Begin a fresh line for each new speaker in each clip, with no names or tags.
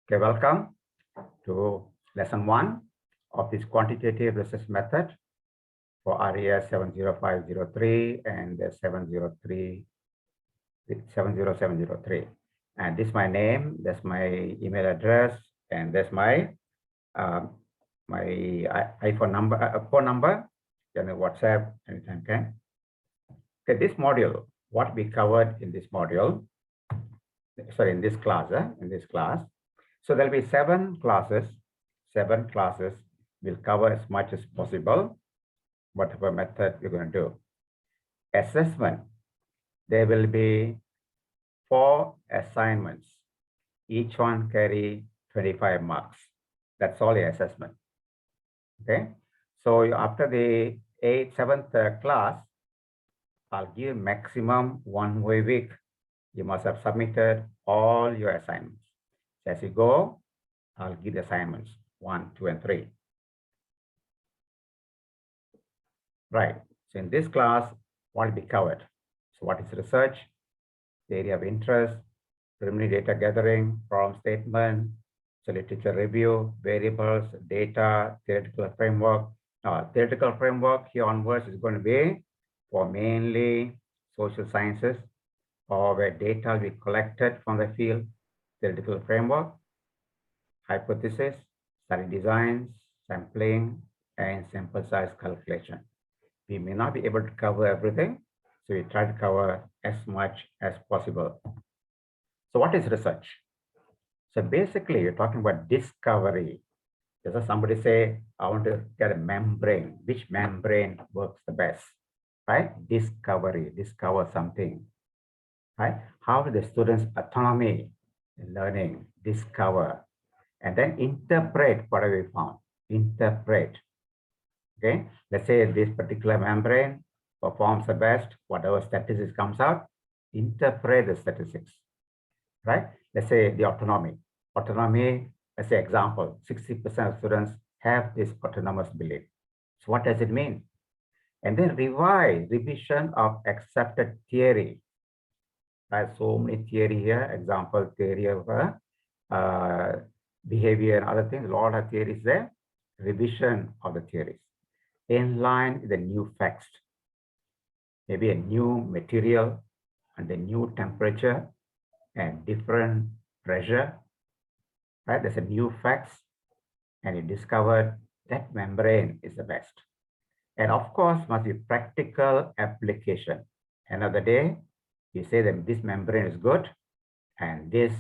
Okay, welcome to lesson 1 of this quantitative research method for RES70503 and 70703. And this is my name, that's my email address, and that's my iPhone number, phone number, and WhatsApp anytime. Okay, this module, what we covered in this module, sorry, in this class. So there'll be 7 classes. 7 classes. We'll cover as much as possible, whatever method you're going to do. Assessment. There will be 4 assignments. Each one carry 25 marks. That's all the assessment. Okay. So after the 7th class, I'll give maximum 1 week. You must have submitted all your assignments. So as you go, I'll give the assignments 1, 2, and 3. Right. So in this class, what will be covered? So what is research? The area of interest, preliminary data gathering, problem statement, so literature review, variables, data, theoretical framework. Theoretical framework here onwards is going to be for mainly social sciences, or where data will be collected from the field. Theoretical framework, hypothesis, study designs, sampling, and sample size calculation. We may not be able to cover everything, so we try to cover as much as possible. So what is research? So basically, you're talking about discovery. Does somebody say, I want to get a membrane. Which membrane works the best? Right? Discovery, discover something. Right? How the students' autonomy in learning, discover, and then interpret what we found. Interpret. Okay, let's say this particular membrane performs the best, whatever statistics comes out, interpret the statistics. Right? Let's say the autonomy. Autonomy, let's say example, 60% of students have this autonomous belief. So what does it mean? And then revision of accepted theory. Right? So many theory here, example, theory of behavior and other things, a lot of theories there, revision of the theories. In line with the new facts, maybe a new material and a new temperature and different pressure, right? There's a new facts, and you discovered that membrane is the best. And of course, must be practical application. End of the day, you say that this membrane is good, and this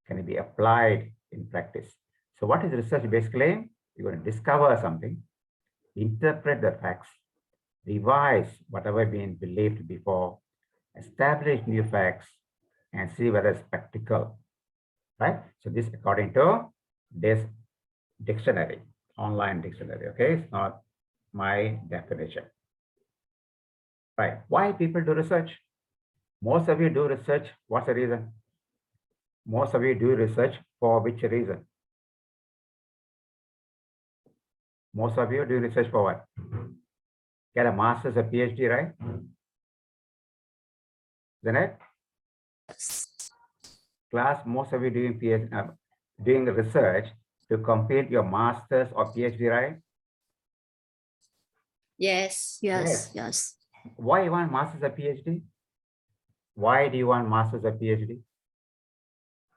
can be applied in practice. So what is research? Basically, you're going to discover something, interpret the facts, revise whatever been believed before, establish new facts, and see whether it's practical, right? So this according to this dictionary, online dictionary, okay? It's not my definition, right? Why people do research? Most of you do research. What's the reason? Most of you do research for which reason? Most of you do research for what? Get a master's or PhD, right? Isn't it? Class, most of you doing PhD, doing research to complete your master's or PhD, right?
Yes.
Why you want master's or PhD? Why do you want master's or PhD?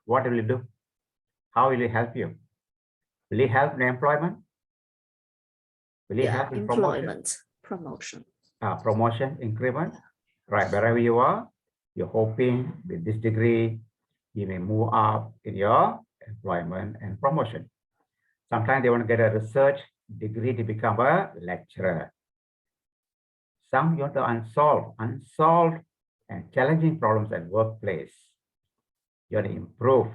What will it do? How will it help you? Will it help in employment? Will it help in
employment,
promotion, increment? Right, wherever you are, you're hoping with this degree, you may move up in your employment and promotion. Sometimes they want to get a research degree to become a lecturer. Some you want to unsolved and challenging problems at workplace. You want to improve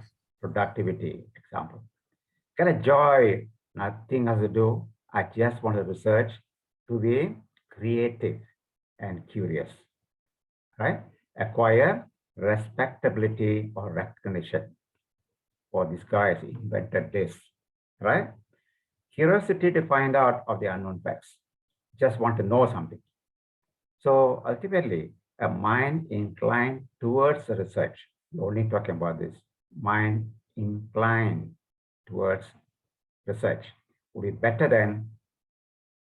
productivity, example. Get a joy, nothing has to do. I just want to research to be creative and curious, right? Acquire respectability or recognition. Oh, this guy has invented this, right? Curiosity to find out of the unknown facts. Just want to know something. So ultimately, a mind inclined towards research. We're only talking about this. Mind inclined towards research would be better than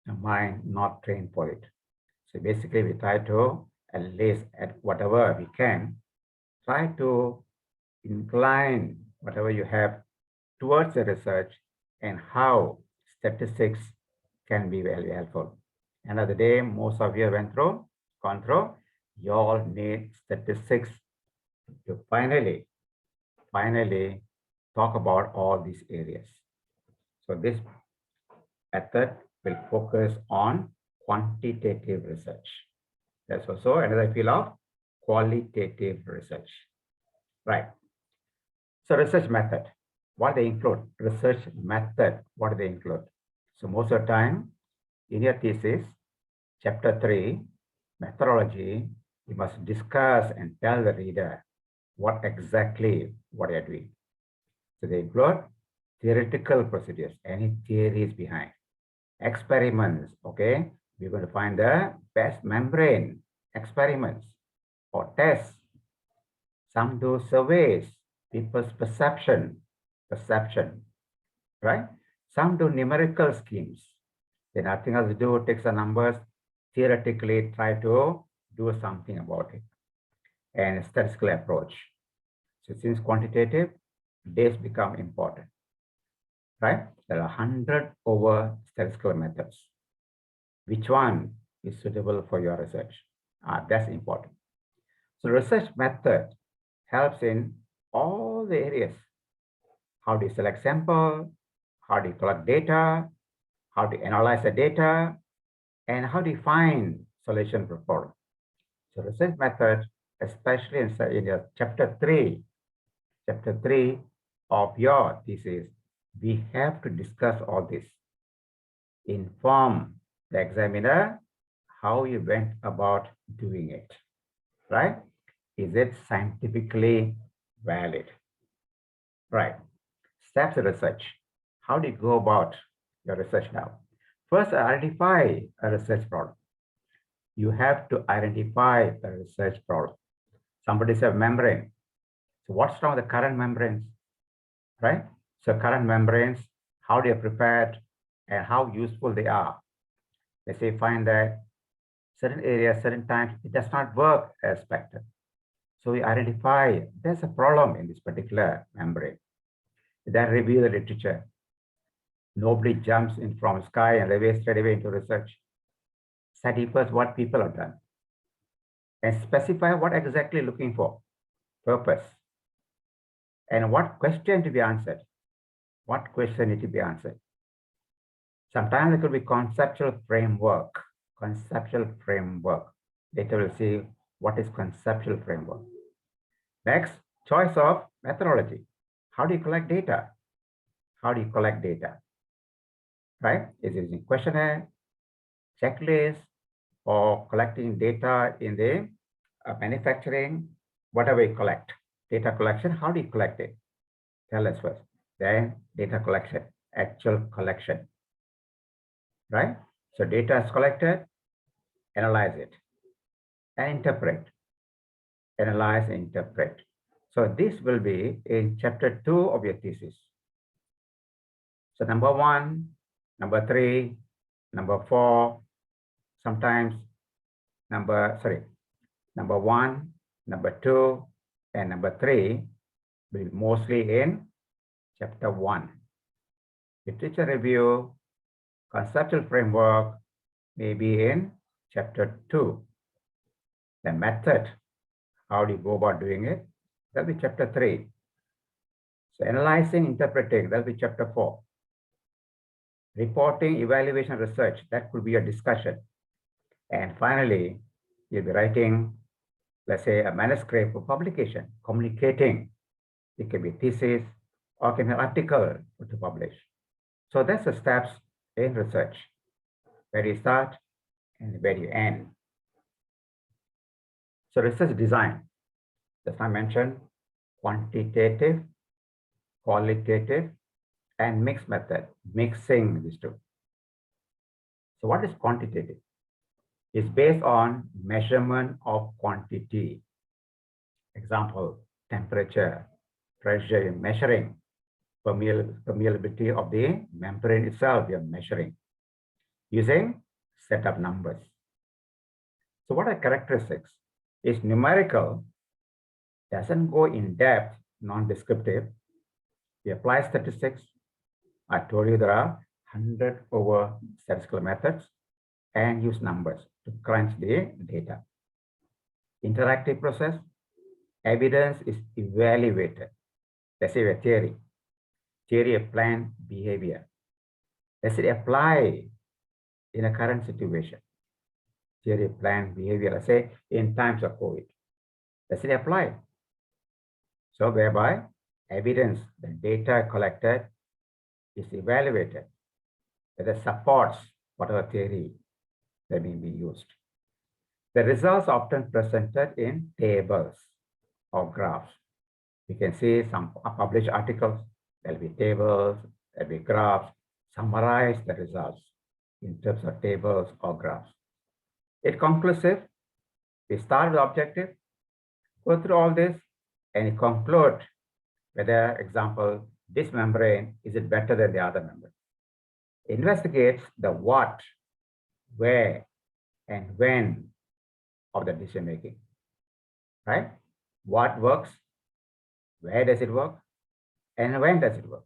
a mind not trained for it. So basically, we try to, at least at whatever we can, try to incline whatever you have towards the research and how statistics can be very helpful. End of the day, most of you gone through, you all need statistics to finally talk about all these areas. So this method will focus on quantitative research. That's also another field of qualitative research. Right. So research method, what they include? Research method, what do they include? So most of the time, in your thesis, chapter 3, methodology, you must discuss and tell the reader what you're doing. So they include theoretical procedures, any theories behind, experiments, okay? We're going to find the best membrane experiments or tests. Some do surveys, people's perception, right? Some do numerical schemes. They nothing else to do, take the numbers, theoretically try to do something about it. And statistical approach. So since quantitative, days become important, right? There are 100 over statistical methods. Which one is suitable for your research? That's important. So research method helps in all the areas. How do you select sample? How do you collect data? How do you analyze the data? And how do you find solution for problem? So research method, especially in your chapter 3 of your thesis, we have to discuss all this. Inform the examiner how you went about doing it, right? Is it scientifically valid? Right. Steps of research. How do you go about your research now? First, identify a research problem. You have to identify a research problem. Somebody said membrane. So what's wrong with the current membranes, right? So current membranes, how they are prepared and how useful they are. Let's say find that certain areas, certain times, it does not work as expected. So we identify there's a problem in this particular membrane. Then review the literature. Nobody jumps in from sky and straight away into research. Study first what people have done and specify what exactly looking for, purpose, and what question to be answered. What question need to be answered? Sometimes it could be conceptual framework. Later we'll see what is conceptual framework. Next, choice of methodology. How do you collect data? Right? Is it using questionnaire, checklist, or collecting data in the manufacturing, whatever you collect? Data collection, how do you collect it? Tell us first. Then data collection, actual collection, right? So data is collected, analyze it, and interpret. Analyze, interpret. So this will be in chapter 2 of your thesis. So number 1, number 3, number 4, sometimes number 1, number 2, and number 3 will be mostly in chapter 1. Literature review, conceptual framework may be in chapter 2. The method, how do you go about doing it? That'll be chapter 3. So analyzing, interpreting, that'll be chapter 4. Reporting, evaluation, research, that could be a discussion. And finally, you'll be writing, let's say, a manuscript for publication, communicating. It can be thesis or can be an article to publish. So that's the steps in research, where you start and where you end. So research design, as I mentioned, quantitative, qualitative, and mixed method, mixing these two. So what is quantitative? It's based on measurement of quantity. Example, temperature, pressure, measuring. permeability of the membrane itself we are measuring using set of numbers. So what are characteristics? Is numerical, doesn't go in depth, non-descriptive. We apply statistics. I told you there are 100 over statistical methods and use numbers to crunch the data. Interactive process, evidence is evaluated. Let's say a theory of planned behavior. Does it apply in a current situation? Theory of planned behavior, let's say in times of COVID. Does it apply? So whereby evidence, the data collected is evaluated, whether supports whatever theory that may be used. The results often presented in tables or graphs. You can see some published articles, there'll be tables, there'll be graphs, summarize the results in terms of tables or graphs. It's conclusive. We start with the objective, go through all this, and conclude whether, example, this membrane, is it better than the other membrane? Investigates the what, where, and when of the decision making, right? What works, where does it work, and when does it work,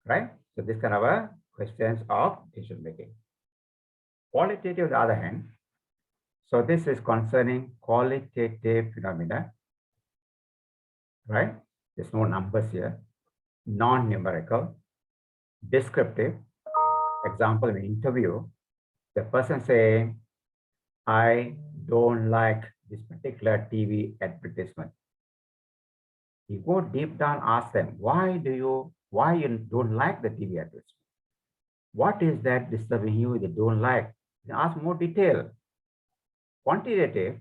right? So this kind of questions of decision making. Qualitative, on the other hand, so this is concerning qualitative phenomena, right? There's no numbers here, non-numerical, descriptive. Example, in an interview, the person saying, I don't like this particular TV advertisement. You go deep down, ask them, why you don't like the TV advertisement? What is that disturbing you that you don't like? You ask more detail. Quantitative,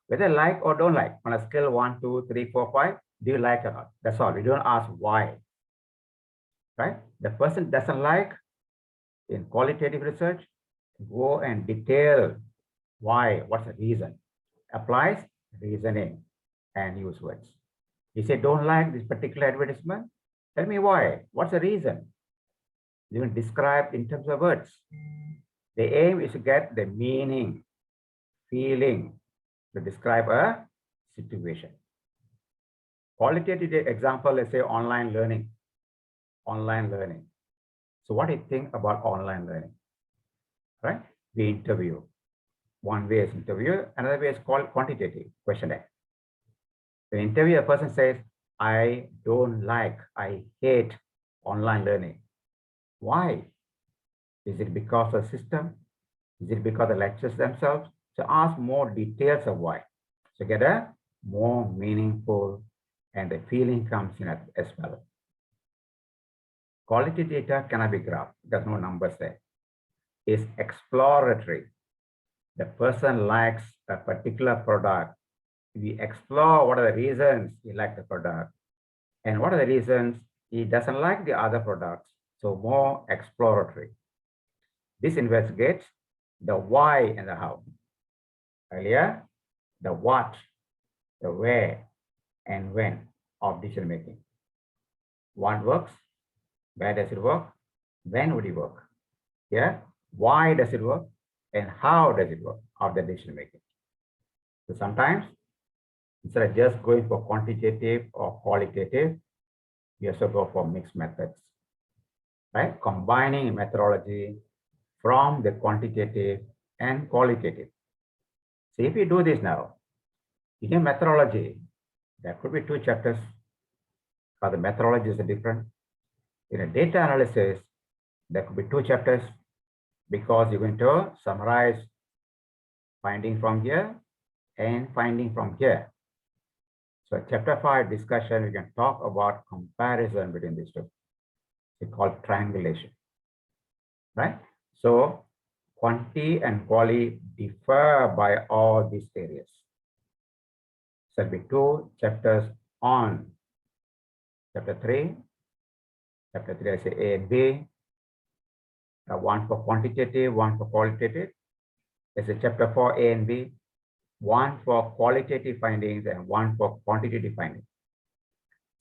whether like or don't like, on a scale 1, 2, 3, 4, 5, do you like or not? That's all. We don't ask why, right? The person doesn't like, in qualitative research, go and detail why, what's the reason. Applies reasoning and use words. You say, don't like this particular advertisement. Tell me why. What's the reason? You can describe in terms of words. The aim is to get the meaning, feeling to describe a situation. Qualitative example, let's say online learning. Online learning. So what do you think about online learning? Right? We interview. One way is interview, another way is called quantitative questionnaire. The interview, a person says, I don't like, I hate online learning. Why? Is it because of the system? Is it because of the lectures themselves? So ask more details of why. So get a more meaningful and the feeling comes in as well. Quality data cannot be graphed. There's no numbers there. It's exploratory. The person likes a particular product. We explore what are the reasons he likes the product and what are the reasons he doesn't like the other products. So more exploratory. This investigates the why and the how. Earlier, the what, the where, and when of decision making. What works? Where does it work? When would it work? Yeah. Why does it work? And how does it work of the decision making? So sometimes, instead of just going for quantitative or qualitative, we also go for mixed methods, right? Combining methodology from the quantitative and qualitative. So if you do this now, in a methodology, there could be 2 chapters, but the methodologies are different. In a data analysis, there could be 2 chapters because you're going to summarize finding from here and finding from here. So chapter 5 discussion, we can talk about comparison between these two. It's called triangulation, right? So quantity and quality differ by all these areas. So there'll be 2 chapters on chapter 3. Chapter 3, I say A and B. One for quantitative, one for qualitative. There's a chapter 4, A and B. One for qualitative findings and one for quantitative findings.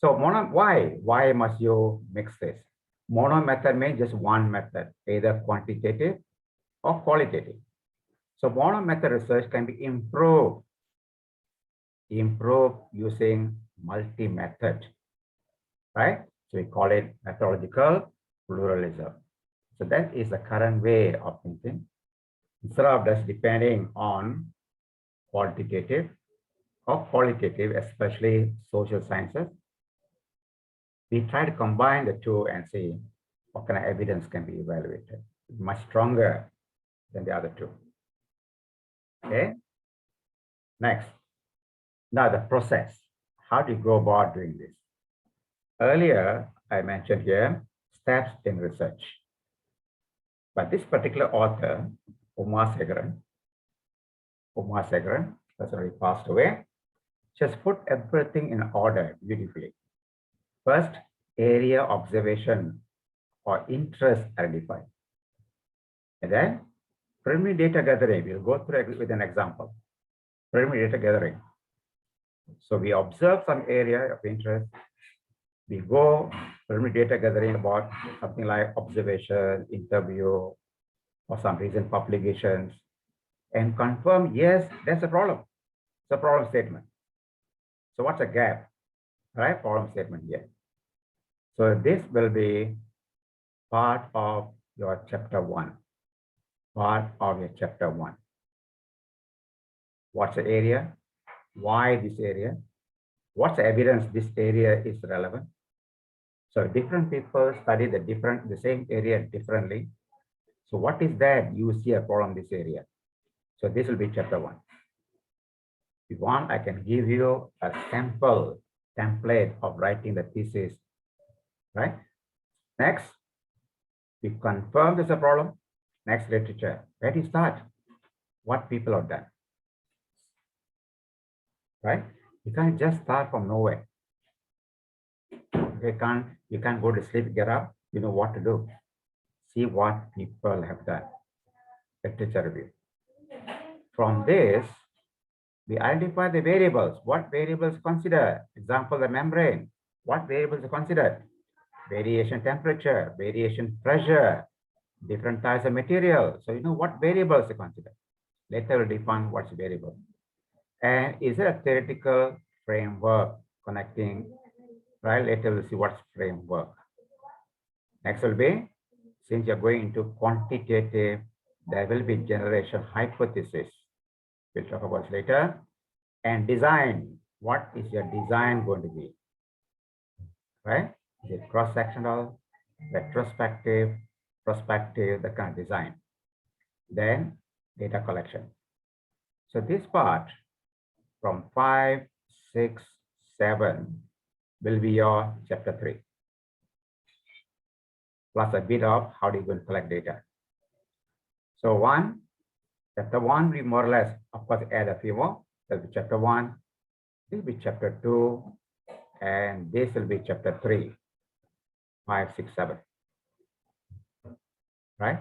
So why must you mix this? Mono method means just one method, either quantitative or qualitative. So mono method research can be improved using multi-method, right? So we call it methodological pluralism. So that is the current way of thinking. Instead of just depending on quantitative or qualitative, especially social sciences, we try to combine the two and see what kind of evidence can be evaluated. Much stronger than the other two. Okay. Next. Now the process. How do you go about doing this? Earlier, I mentioned here steps in research. But this particular author, Uma Segaran, has already passed away, just put everything in order beautifully. First, area observation or interest identified. And then preliminary data gathering. We'll go through it with an example. Preliminary data gathering. So we observe some area of interest. We go preliminary data gathering about something like observation, interview, or some recent publications, and confirm, yes, that's a problem. It's a problem statement. So what's a gap? Right? Problem statement here. So this will be part of your chapter 1. Part of your chapter 1. What's the area? Why this area? What's the evidence this area is relevant? So different people study the same area differently. So what is that you see a problem in this area? So this will be chapter 1. If you want, I can give you a sample template of writing the thesis, right? Next, we confirm there's a problem. Next, literature. Where do you start? What people have done, right? You can't just start from nowhere. You can't go to sleep, get up, you know what to do. See what people have done. Literature review. From this, we identify the variables. What variables consider? Example, the membrane. What variables are considered? Variation temperature, variation pressure, different types of material. So you know what variables are considered. Later we'll define what's variable. And is there a theoretical framework connecting, right? Later we'll see what's framework. Next will be, since you're going into quantitative, there will be generation hypothesis. We'll talk about it later. And design. What is your design going to be? Right? Is it cross-sectional, retrospective, prospective, the kind of design. Then data collection. So this part from 5, 6, 7 will be your chapter 3. Plus a bit of how do you going to collect data. So chapter 1, we more or less, of course, add a few more. That'll be chapter 1, this will be chapter 2, and this will be chapter 3, 5, 6, 7. Right?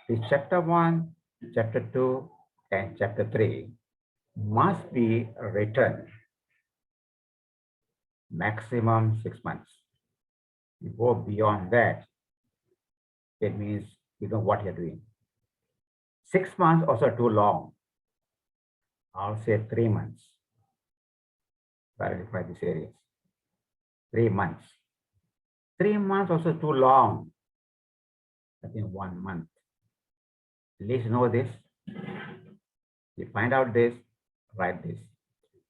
This chapter 1, chapter 2, and chapter 3 must be written maximum 6 months. You go beyond that, it means you know what you're doing. 6 months also too long. I'll say 3 months. Clarify these areas. 3 months. 3 months also too long. I think 1 month. At least know this. You find out this, write this.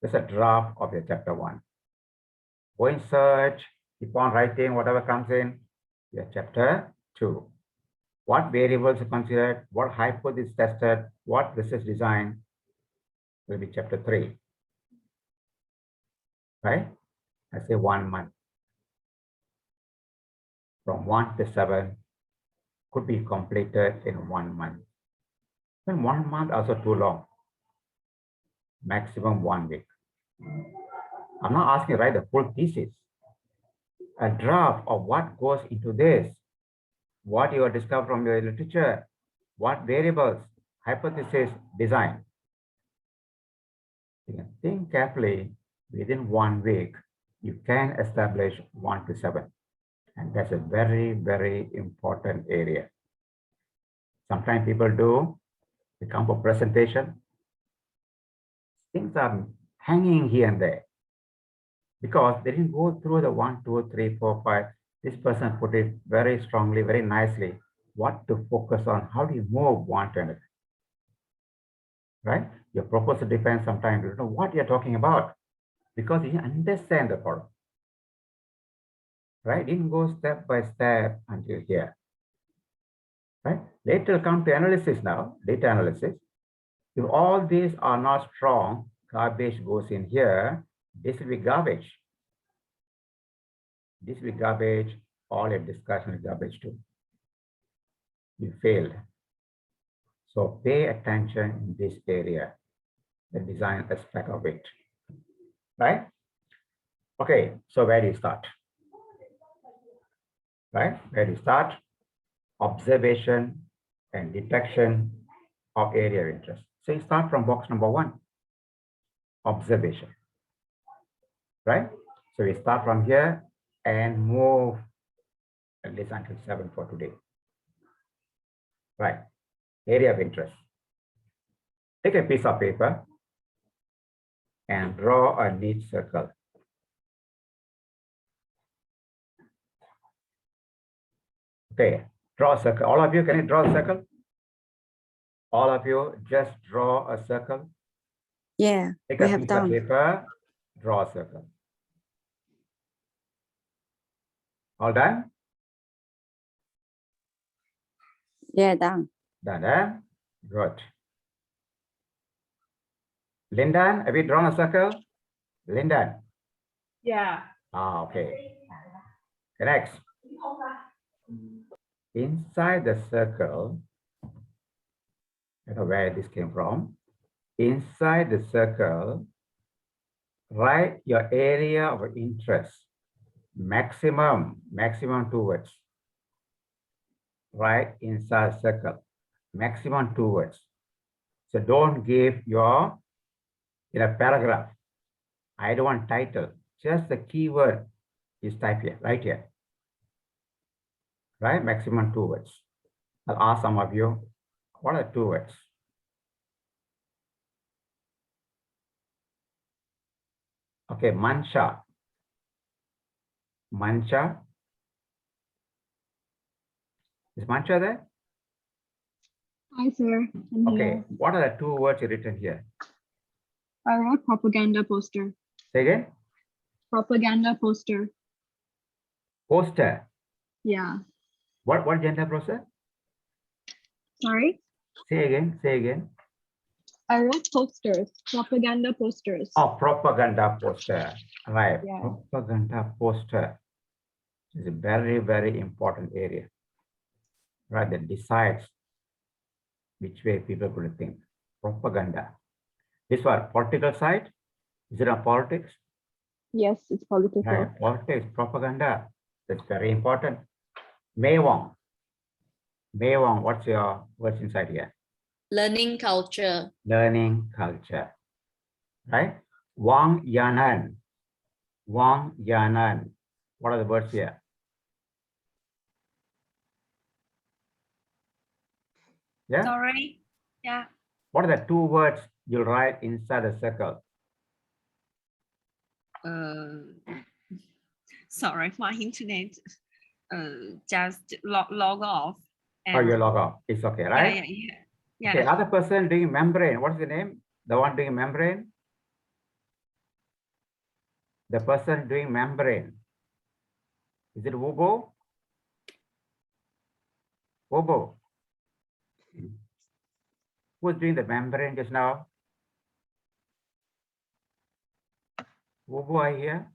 This is a draft of your chapter 1. Go in search, keep on writing whatever comes in your chapter 2. What variables are considered, what hypothesis tested, what research design will be chapter 3. Right? I say 1 month. From 1 to 7 could be completed in 1 month. And 1 month also too long. Maximum 1 week. I'm not asking to write the full thesis. A draft of what goes into this, what you have discovered from your literature, what variables, hypothesis, design. You can think carefully within 1 week, you can establish 1 to 7. And that's a very, very important area. Sometimes people do, they come for presentation, things are hanging here and there because they didn't go through the 1, 2, 3, 4, 5. This person put it very strongly, very nicely, what to focus on, how do you move one to another, right? Your proposal depends sometimes, you don't know what you're talking about because you understand the problem, right? You didn't go step by step until here, right? Later come to analysis now, data analysis. If all these are not strong, garbage goes in here, this will be garbage. This will be garbage, all your discussion is garbage too. You failed. So pay attention in this area, the design aspect of it, right? Okay, so where do you start? Right, where do you start? Observation and detection of area of interest. So you start from box number 1, observation, right? So we start from here and move at least until 7 for today. Right, area of interest. Take a piece of paper and draw a neat circle. Okay, draw a circle. All of you, can you draw a circle? All of you, just draw a circle.
Yeah,
Take
we
a
have
piece
done.
of paper, draw a circle. All done?
Yeah, done.
Done, eh? Good. Lindan, have you drawn a circle? Lindan?
Yeah.
Ah, okay. Next. Inside the circle, I don't know where this came from. Inside the circle, write your area of interest. Maximum 2 words. Right inside circle, maximum 2 words. So don't give your in a paragraph. I don't want title, just the keyword is type here, right here. Right, maximum 2 words. I'll ask some of you, what are 2 words? Okay, mancha. Mancha. Is mancha there?
Hi, sir. I'm
Okay,
here.
what are the 2 words written here?
I wrote propaganda poster.
Say again?
Propaganda poster.
Poster.
Yeah.
What gender process?
Sorry?
Say again, say again.
I wrote posters. Propaganda posters.
Oh, propaganda poster. Right,
Yeah.
propaganda poster is a very, very important area. Right, that decides which way people could think. Propaganda. This one, political side. Is it a politics?
Yes, it's political.
Right, politics, propaganda. That's very important. May Wong. May Wong, what's your words inside here?
Learning culture.
Learning culture. Right? Wang Yanan. Wang Yanan. What are the words here? Yeah?
Sorry. Yeah.
What are the 2 words you'll write inside the circle?
Sorry, my internet just log off.
Oh, you log off. It's okay, right?
Yeah.
Okay, other person doing membrane. What's the name? The one doing membrane? The person doing membrane. Is it Wubo? Wubo. Who's doing the membrane just now? Wubo, are you here?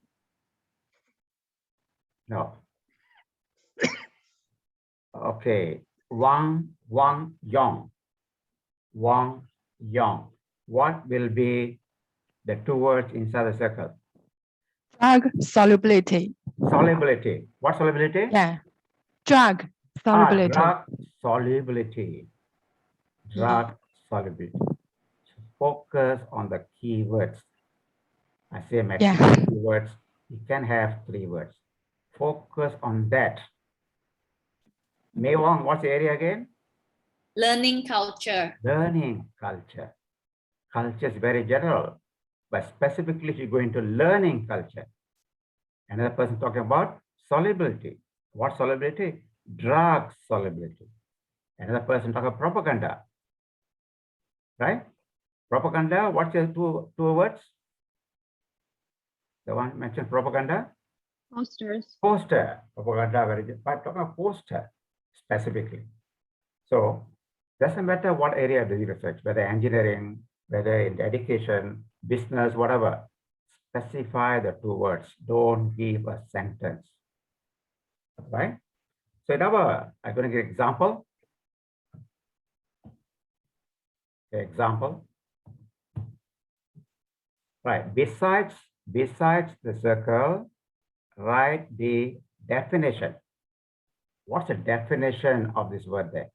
No. Okay. Wang Yong. Wang Yong. What will be the 2 words inside the circle?
Drug solubility.
Solubility. What solubility?
Yeah. Drug solubility.
Drug solubility. Drug solubility. Focus on the keywords. I say maximum keywords. You can have 3 words. Focus on that. Mei Wong, what's the area again?
Learning culture.
Learning culture. Culture is very general, but specifically if you go into learning culture. Another person talking about solubility. What solubility? Drug solubility. Another person talking about propaganda. Right? Propaganda, what's your two words? The one mentioned propaganda?
Posters.
Poster. Propaganda, very good. But talking about poster specifically. So doesn't matter what area do you research, whether engineering, whether in education, business, whatever. Specify the 2 words. Don't give a sentence. Right? So in our, I'm going to give an example. Example. Right. Besides the circle, write the definition. What's the definition of this word there?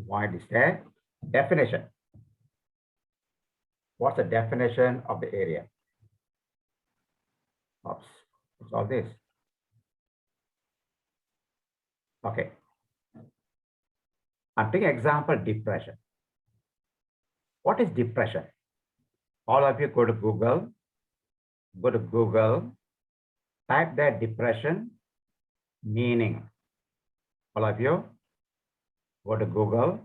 Why is there? Definition. What's the definition of the area? Oops, what's all this? Okay. I'm taking example depression. What is depression? All of you go to Google, type that depression meaning. All of you go to Google,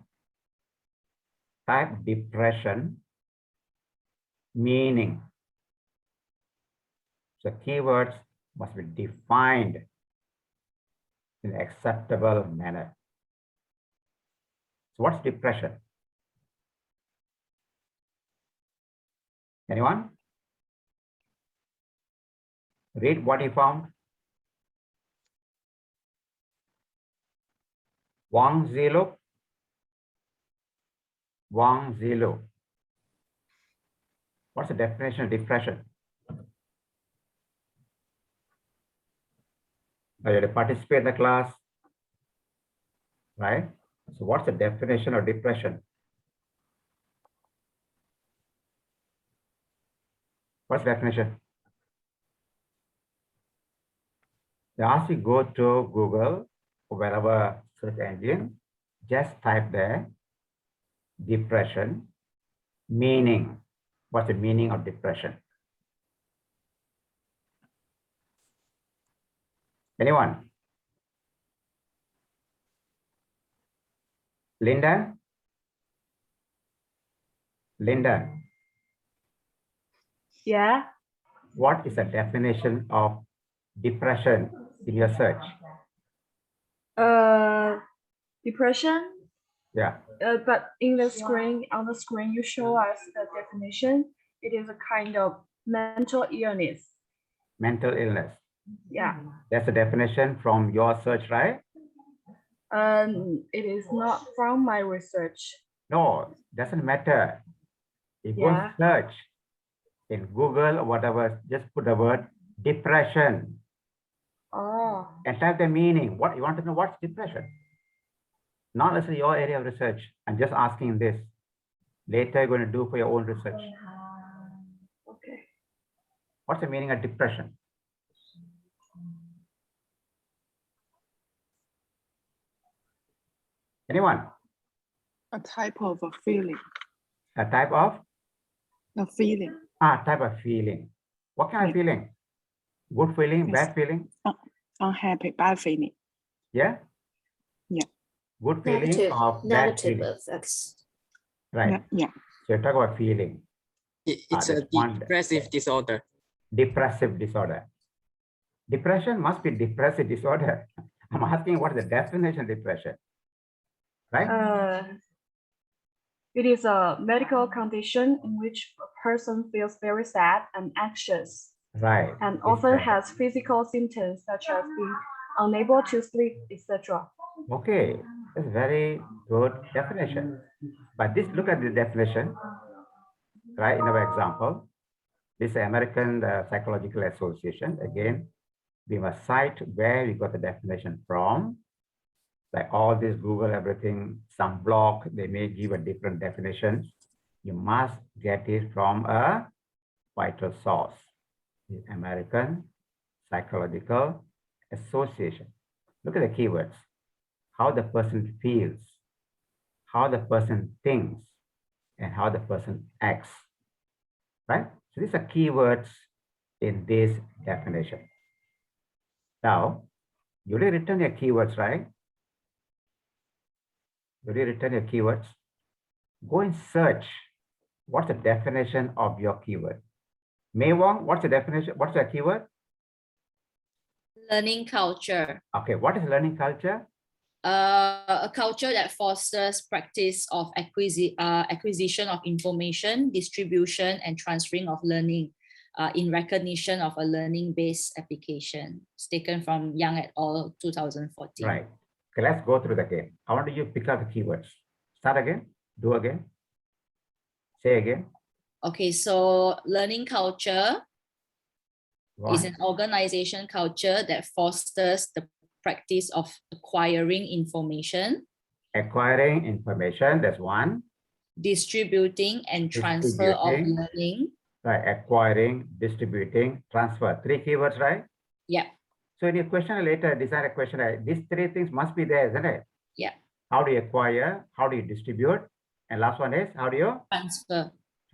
type depression meaning. So keywords must be defined in an acceptable manner. So what's depression? Anyone? Read what he found. Wang Zilu. What's the definition of depression? Now you have to participate in the class, right? So what's the definition of depression? What's the definition? They ask you go to Google or wherever search engine, just type there depression meaning. What's the meaning of depression? Anyone? Linda?
Yeah.
What is the definition of depression in your search?
Depression.
Yeah.
But in the screen, on the screen, you show us the definition. It is a kind of mental illness.
Mental illness.
Yeah.
That's the definition from your search, right?
It is not from my research.
No, doesn't matter. You go
Yeah.
search in Google or whatever, just put the word depression
Oh.
and type the meaning. What you want to know, what's depression? Not necessarily your area of research. I'm just asking this. Later you're going to do for your own research.
Okay.
What's the meaning of depression? Anyone?
A type of a feeling.
A type of?
A feeling.
Type of feeling. What kind of feeling? Good feeling, bad feeling?
Unhappy, bad feeling.
Yeah?
Yeah.
Good feeling or bad
Negative
feeling?
effects.
Right.
Yeah.
So you talk about feeling.
It's a
there's one-
depressive disorder.
Depressive disorder. Depression must be depressive disorder. I'm asking what is the definition of depression? Right?
It is a medical condition in which a person feels very sad and anxious,
Right.
and
It's
often
better.
has physical symptoms such as being unable to sleep, etc.
Okay, that's very good definition. But this, look at the definition, right? In our example, this American Psychological Association. Again, we must cite where we got the definition from. Like all this Google, everything, some blog, they may give a different definition. You must get it from a vital source. The American Psychological Association. Look at the keywords. How the person feels, how the person thinks, and how the person acts. Right? So these are keywords in this definition. Now, you already written your keywords, right? You already written your keywords. Go and search. What's the definition of your keyword? Mei Wong, what's the definition? What's the keyword?
Learning culture.
Okay, what is learning culture?
A culture that fosters practice of acquisition of information, distribution, and transferring of learning in recognition of a learning-based application. It's taken from Young et al. 2014.
Right. Okay, let's go through the game. I want you to pick up the keywords. Start again. Do again. Say again.
Okay, so learning culture is
One.
an organization culture that fosters the practice of acquiring information,
Acquiring information, that's one.
distributing and transfer of
Distributing.
learning.
Right, acquiring, distributing, transfer. 3 keywords, right?
Yeah,
So in your question later, design a question, these 3 things must be there, isn't it?
yeah.
How do you acquire? How do you distribute? And last one is, how do you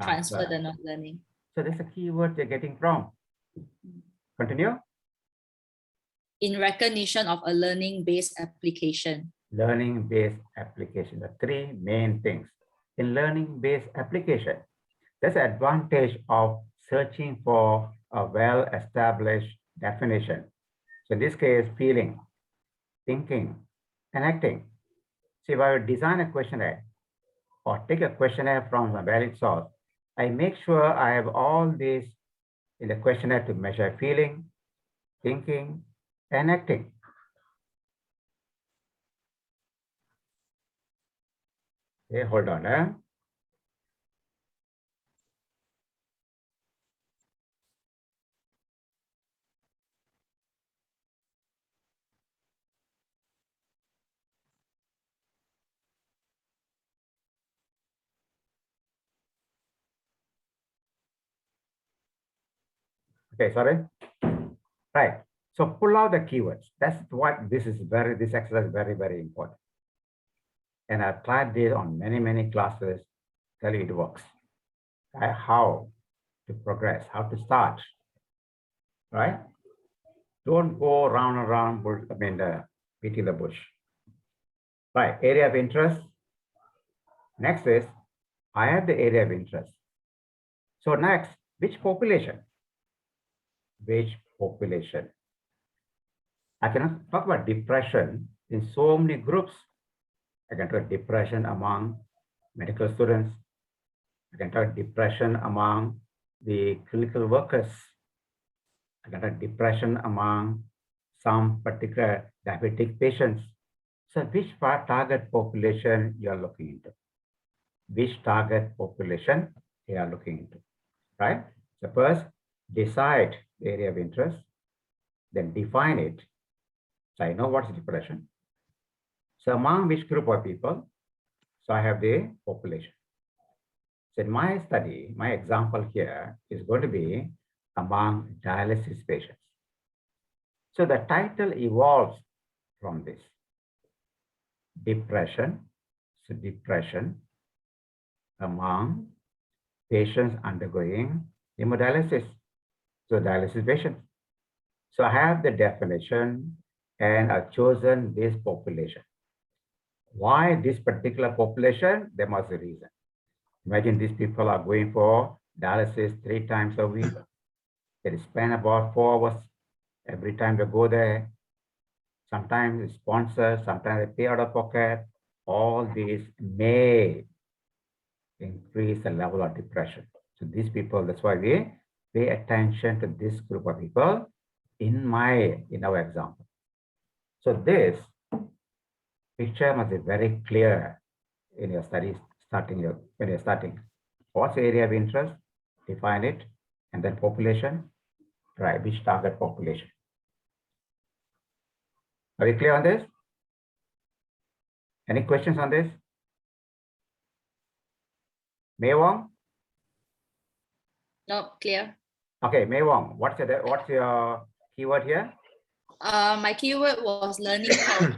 Transfer the learning.
So that's a keyword you're getting from. Continue.
In recognition of a learning-based application.
Learning-based application, the 3 main things. In learning-based application, there's an advantage of searching for a well-established definition. So in this case, feeling, thinking, and acting. So if I would design a questionnaire or take a questionnaire from a valid source, I make sure I have all these in the questionnaire to measure feeling, thinking, and acting. Okay, hold on. Okay, sorry. Right. So pull out the keywords. That's what this exercise is very, very important. And I've tried this on many, many classes. Tell you it works. How to progress, how to start. Right? Don't go round and round, beating the bush. Right, area of interest. Next is, I have the area of interest. So next, which population? Which population? I cannot talk about depression in so many groups. I can talk depression among medical students. I can talk depression among the clinical workers. I can talk depression among some particular diabetic patients. So which target population you are looking into? Which target population you are looking into, right? So first, decide the area of interest, then define it. So I know what's depression. So among which group of people? So I have the population. So in my study, my example here is going to be among dialysis patients. So the title evolves from this. Depression. So depression among patients undergoing hemodialysis. So dialysis patients. So I have the definition and I've chosen this population. Why this particular population? There must be a reason. Imagine these people are going for dialysis 3 times a week. They spend about 4 hours every time they go there. Sometimes it's sponsored, sometimes they pay out of pocket. All these may increase the level of depression. So these people, that's why we pay attention to this group of people in our example. So this picture must be very clear in your studies when you're starting. What's the area of interest? Define it, and then population. Right, which target population? Are we clear on this? Any questions on this? Mei Wong?
No, clear.
Okay, Mei Wong, what's your keyword here?
My keyword was learning culture.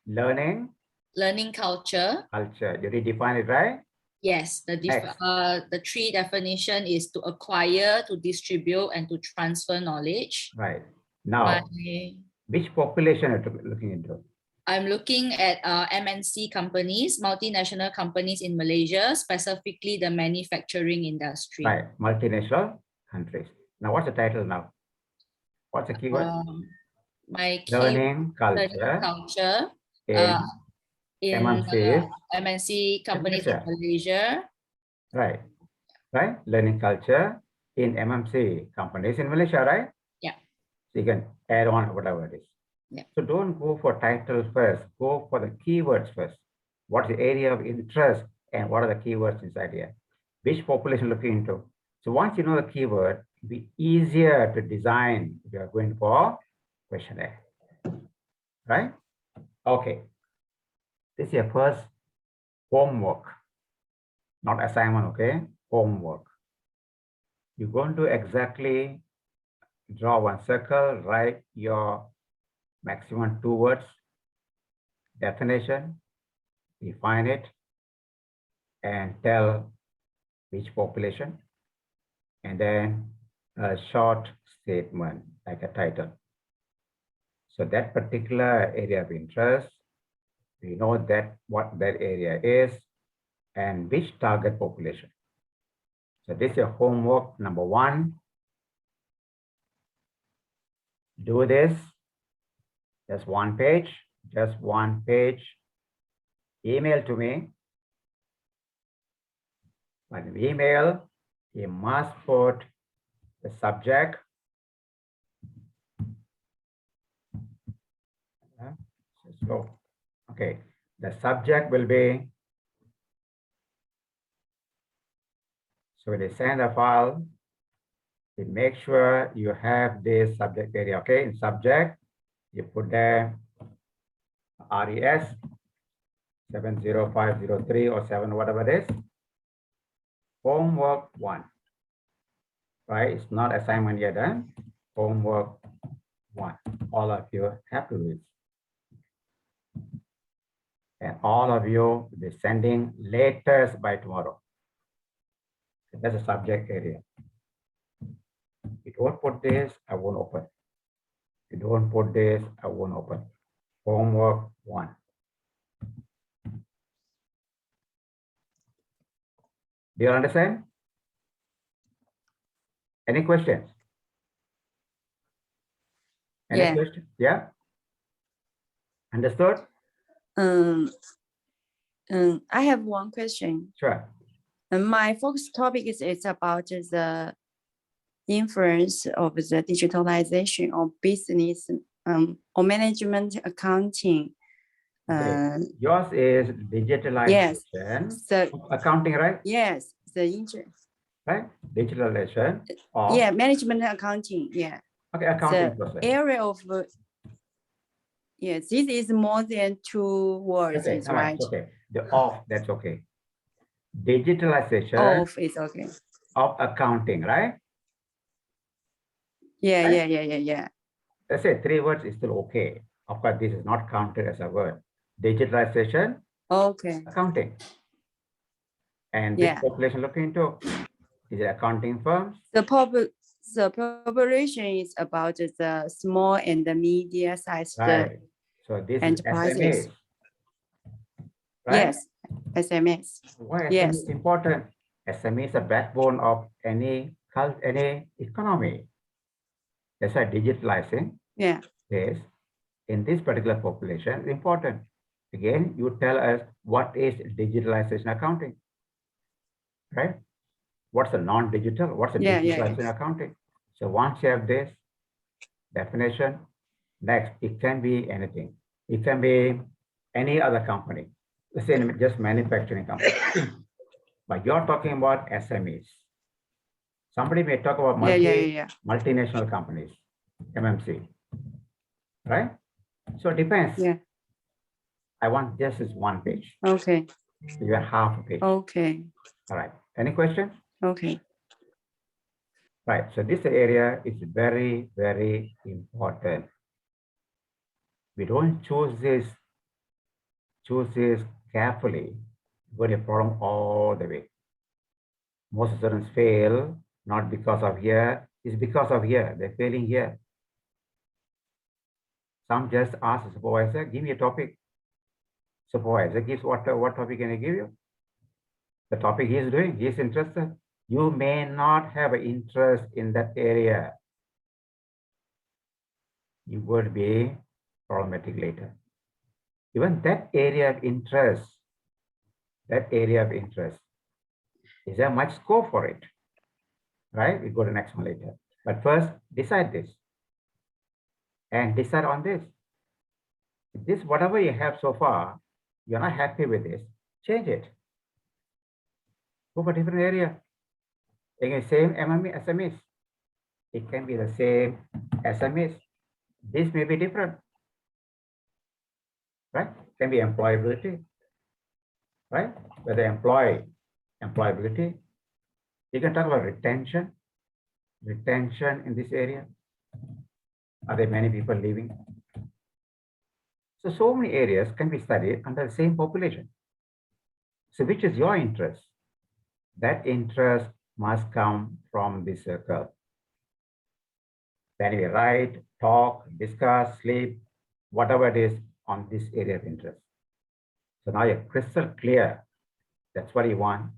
Learning
Learning culture.
culture. You redefine it, right?
Yes,
Next.
the three definition is to acquire, to distribute, and to transfer knowledge.
Right. Now,
My,
which population are you looking into?
I'm looking at MNC companies, multinational companies in Malaysia, specifically the manufacturing industry.
Right, multinational countries. Now, what's the title now? What's the keyword?
My
Learning
learning
culture
culture
in
in
MNCs.
MNC companies in
Malaysia.
Malaysia.
Right, right. Learning culture in MNC companies in Malaysia, right?
Yeah.
So you can add on whatever it is.
Yeah.
So don't go for title first. Go for the keywords first. What's the area of interest and what are the keywords inside here? Which population looking into? So once you know the keyword, it'll be easier to design if you are going for questionnaire. Right? Okay. This is your first homework, not assignment, okay? Homework. You're going to exactly draw one circle, write your maximum 2 words, definition, define it, and tell which population, and then a short statement like a title. So that particular area of interest, we know that what that area is and which target population. So this is your homework number 1. Do this, just 1 page, just 1 page. Email to me. When you email, you must put the subject. So, okay, the subject will be, so when you send a file, you make sure you have this subject area, okay? In subject, you put there RES70503 or 7, whatever it is. Homework 1, right? It's not assignment yet, huh? Homework 1. All of you have to do it. And all of you will be sending latest by tomorrow. That's a subject area. If you don't put this, I won't open. If you don't put this, I won't open. Homework 1. Do you understand? Any questions? Any
Yeah.
questions? Yeah? Understood?
I have one question.
Sure.
My focus topic is about the influence of the digitalization of business or management accounting.
Okay. Yours is digitalization.
So
Accounting, right?
yes, the interest.
Right? Digitalization of,
Yeah, management accounting. Yeah.
okay, accounting
The
process.
area of yes, this is more than 2 words,
Okay,
is
all right,
right?
okay. The of, that's okay. Digitalization
Of is okay.
of accounting, right?
Yeah,
Right?
yeah.
Let's say 3 words is still okay. Of course, this is not counted as a word. Digitalization,
Okay.
accounting. And
Yeah.
which population looking into? Is it accounting firms?
The population is about the small and the medium-sized
Right. So this is
enterprises.
SMEs. Right?
Yes, SMS.
Why SME
Yes.
is important? SME is a backbone of any economy. That's why digitalizing
Yeah.
is in this particular population is important. Again, you tell us what is digitalization accounting, right? What's a non-digital? What's a
Yeah.
digitalization accounting? So once you have this definition, next, it can be anything. It can be any other company. Let's say just manufacturing company. But you're talking about SMEs. Somebody may talk about
Yeah.
multinational companies, MMC, right? So it depends.
Yeah.
I want just this 1 page.
Okay.
You have half a page.
Okay.
All right. Any questions?
Okay.
Right. So this area is very, very important. We don't choose this carefully, got a problem all the way. Most students fail not because of here, it's because of here. They're failing here. Some just ask the supervisor, give me a topic. Supervisor gives what topic can I give you? The topic he is doing, he is interested. You may not have an interest in that area. You would be problematic later. Even that area of interest, is there much scope for it? Right? We go to the next one later. But first, decide this. And decide on this. This, whatever you have so far, you're not happy with this, change it. Go for a different area. Again, same SMEs. It can be the same SMEs. This may be different. Right? Can be employability. Right? Whether employability. You can talk about retention. Retention in this area. Are there many people leaving? So many areas can be studied under the same population. So which is your interest? That interest must come from this circle. Then we write, talk, discuss, sleep, whatever it is on this area of interest. So now you're crystal clear. That's what you want.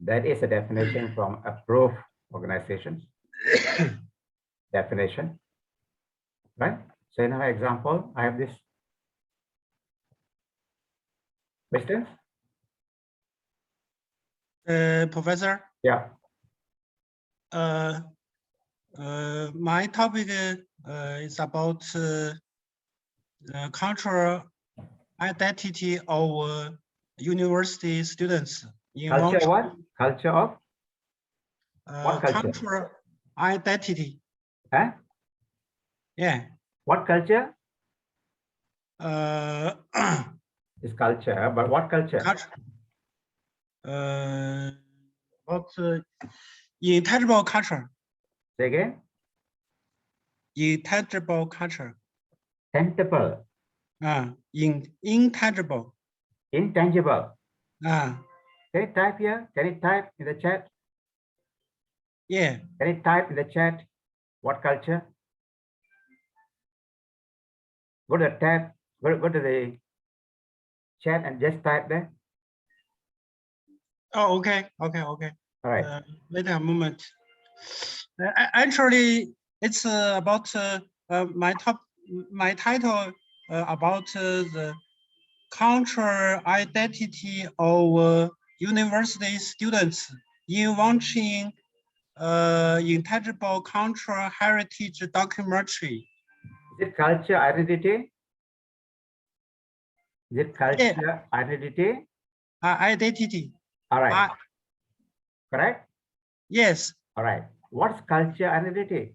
That is a definition from approved organizations. Definition. Right? So in our example, I have this. Questions?
Professor,
Yeah.
my topic is about cultural identity of university students. In
Culture
Montreal.
what? Culture of? What culture?
Cultural identity.
Huh?
Yeah.
What culture?
Uh,
It's culture, but what culture?
culture. About intangible culture.
Say again?
Intangible culture.
Tangible,
Intangible.
intangible.
Ah,
Can you type here? Can you type in the chat?
yeah.
Can you type in the chat? What culture? Go to the tab, go to the chat and just type there.
Oh, okay.
All right.
Wait a moment. Actually, it's about my title about the cultural identity of university students inventing intangible cultural heritage documentary.
Is it culture identity? Is it culture identity?
Identity.
All right. Correct?
Yes.
All right. What's culture identity?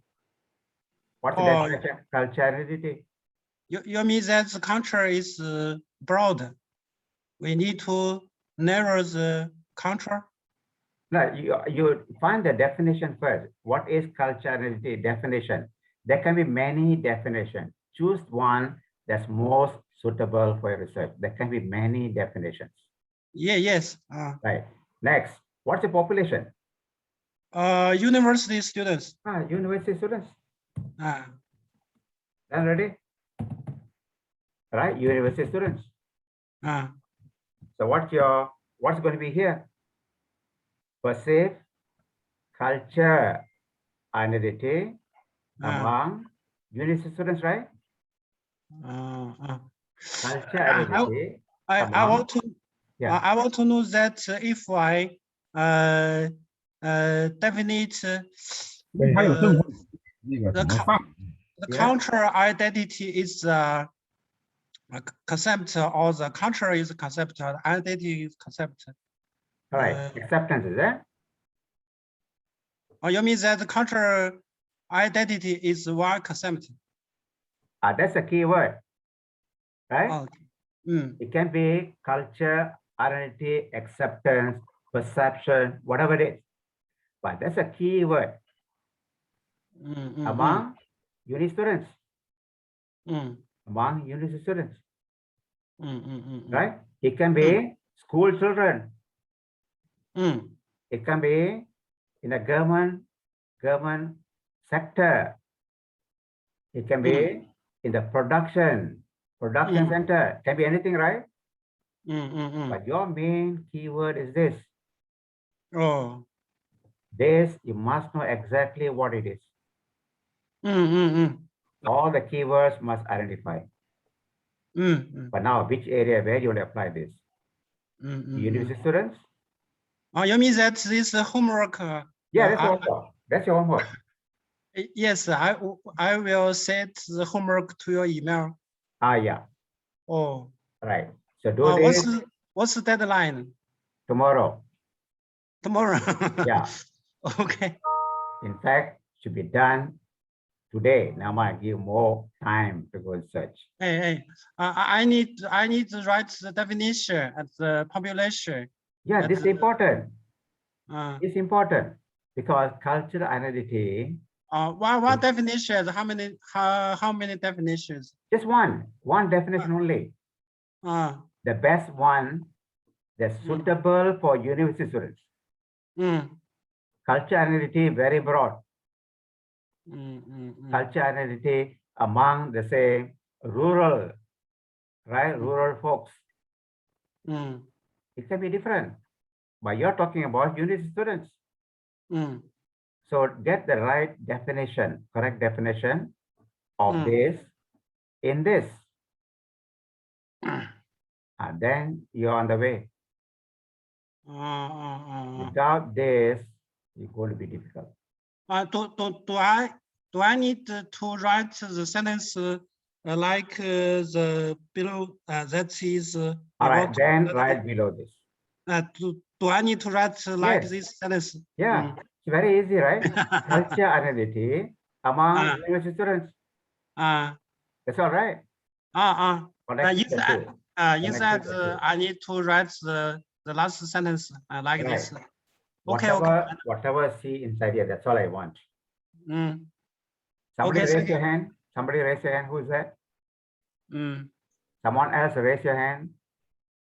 What's the
Oh,
definition of culture identity?
You mean that the culture is broad? We need to narrow the culture?
No, you find the definition first. What is culture identity definition? There can be many definitions. Choose one that's most suitable for your research. There can be many definitions.
Yeah, yes.
Right. Next, what's the population?
University students.
University students.
Done
ready? Right, university students. So what's going to be here? Perceive culture identity among university students, right? Culture identity.
I want to.
Yeah.
I want to know that if I definite the cultural identity is a concept, or the culture is a concept, identity is concept.
All right, acceptance is there.
You mean that the cultural identity is one concept?
That's a key word, right?
Okay.
It can be culture, identity, acceptance, perception, whatever it is. But that's a key word. among uni students.
mm,
Among uni students,
mm,
right? It can be school children.
mm,
It can be in a government sector. It can be in the production center. Can be anything, right? But your main keyword is this.
Oh.
This, you must know exactly what it is.
Mm.
All the keywords must identify. But now, which area where you will apply this? University students?
Oh, you mean that this homework?
Yeah, that's your homework. That's your homework.
Yes, I will send the homework to your email.
Yeah.
Oh.
Right. So do this
What's the deadline?
tomorrow.
Tomorrow.
Yeah.
Okay.
In fact, should be done today. Now I give more time to go search.
Hey, I need to write the definition and the population.
Yeah, this is important.
It's
important because cultural identity.
What definitions? How many definitions?
Just one definition only. The best one that's suitable for university students. Cultural identity very broad. Cultural identity among the say rural, right? Rural folks. It can be different, but you're talking about university students. So get the right definition, correct definition of this in this. And then you're on the way. Without this, it's going to be difficult.
Do I need to write the sentence like the below? That is.
All right, then write below this.
Do I need to write like
Yes.
this sentence?
Yeah, it's very easy, right? Culture identity among university students. That's all right.
Inside I need to write the last sentence like this. Okay.
Whatever see inside here, that's all I want. Somebody raise your hand. Somebody raise your hand. Who is that? Someone else raise your hand.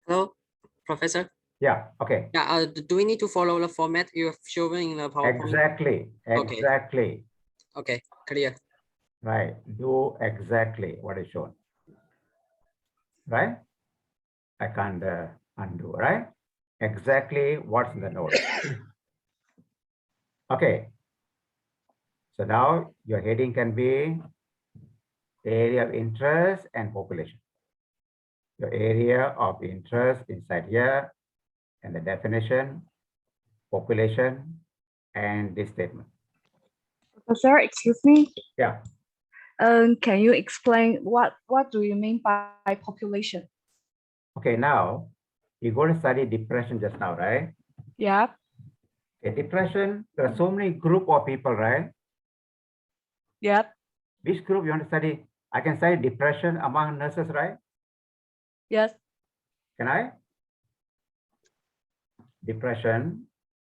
Hello, Professor.
Yeah. Okay.
Yeah. Do we need to follow the format you have shown in the PowerPoint?
Exactly. Exactly.
Okay. Clear.
Right. Do exactly what is shown. Right. I can't undo. Right. Exactly what's in the note. Okay. So now your heading can be area of interest and population. Your area of interest inside here and the definition, population, and this statement.
Professor, excuse me.
Yeah.
Can you explain what do you mean by population?
Okay, now you're going to study depression just now, right?
Yeah.
Okay, depression, there are so many group of people, right?
Yeah.
Which group you want to study? I can study depression among nurses, right?
Yes.
Can I? Depression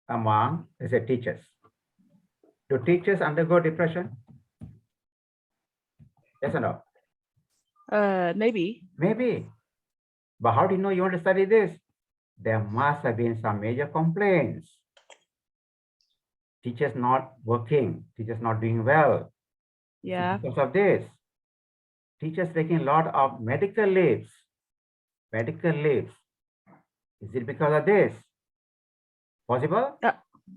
among, let's say, teachers. Do teachers undergo depression? Yes or no?
Maybe.
Maybe. But how do you know you want to study this? There must have been some major complaints. Teachers not working, teachers not doing well.
Yeah.
Because of this. Teachers taking a lot of medical leaves. Medical leaves. Is it because of this? Possible?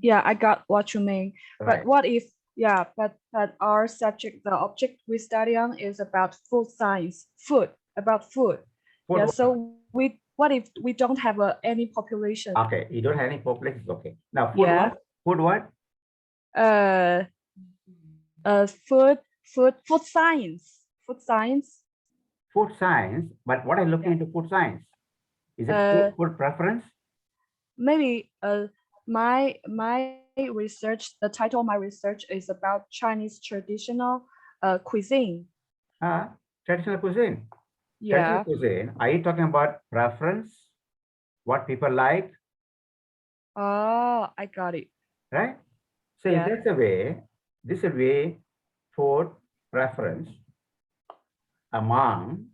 Yeah, I got what you mean.
Right.
But what if, yeah, but our subject, the object we study on is about food science, about food. Yeah, so what if we don't have any population?
Okay, you don't have any population, it's okay. Now, food
Yeah.
what? Food what?
Food science. Food science.
Food science, but what are you looking into food science? Is it food preference?
Maybe my research, the title of my research is about Chinese traditional cuisine.
Traditional cuisine.
Yeah.
Traditional cuisine. Are you talking about preference? What people like?
Oh, I got it.
Right? So
Yeah.
that's the way, this is the way food preference among,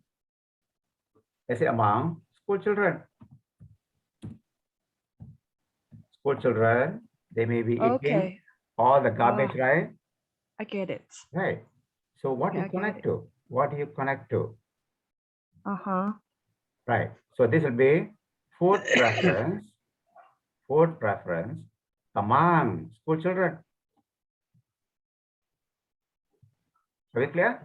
let's say among school children. School children, they may be eating
Okay,
all the garbage, right?
I get it.
Right. So what do
Okay,
you
I get
connect
it.
to? What do you connect to?
Uh-huh.
Right. So this will be food preference, food preference among school children. Are we clear?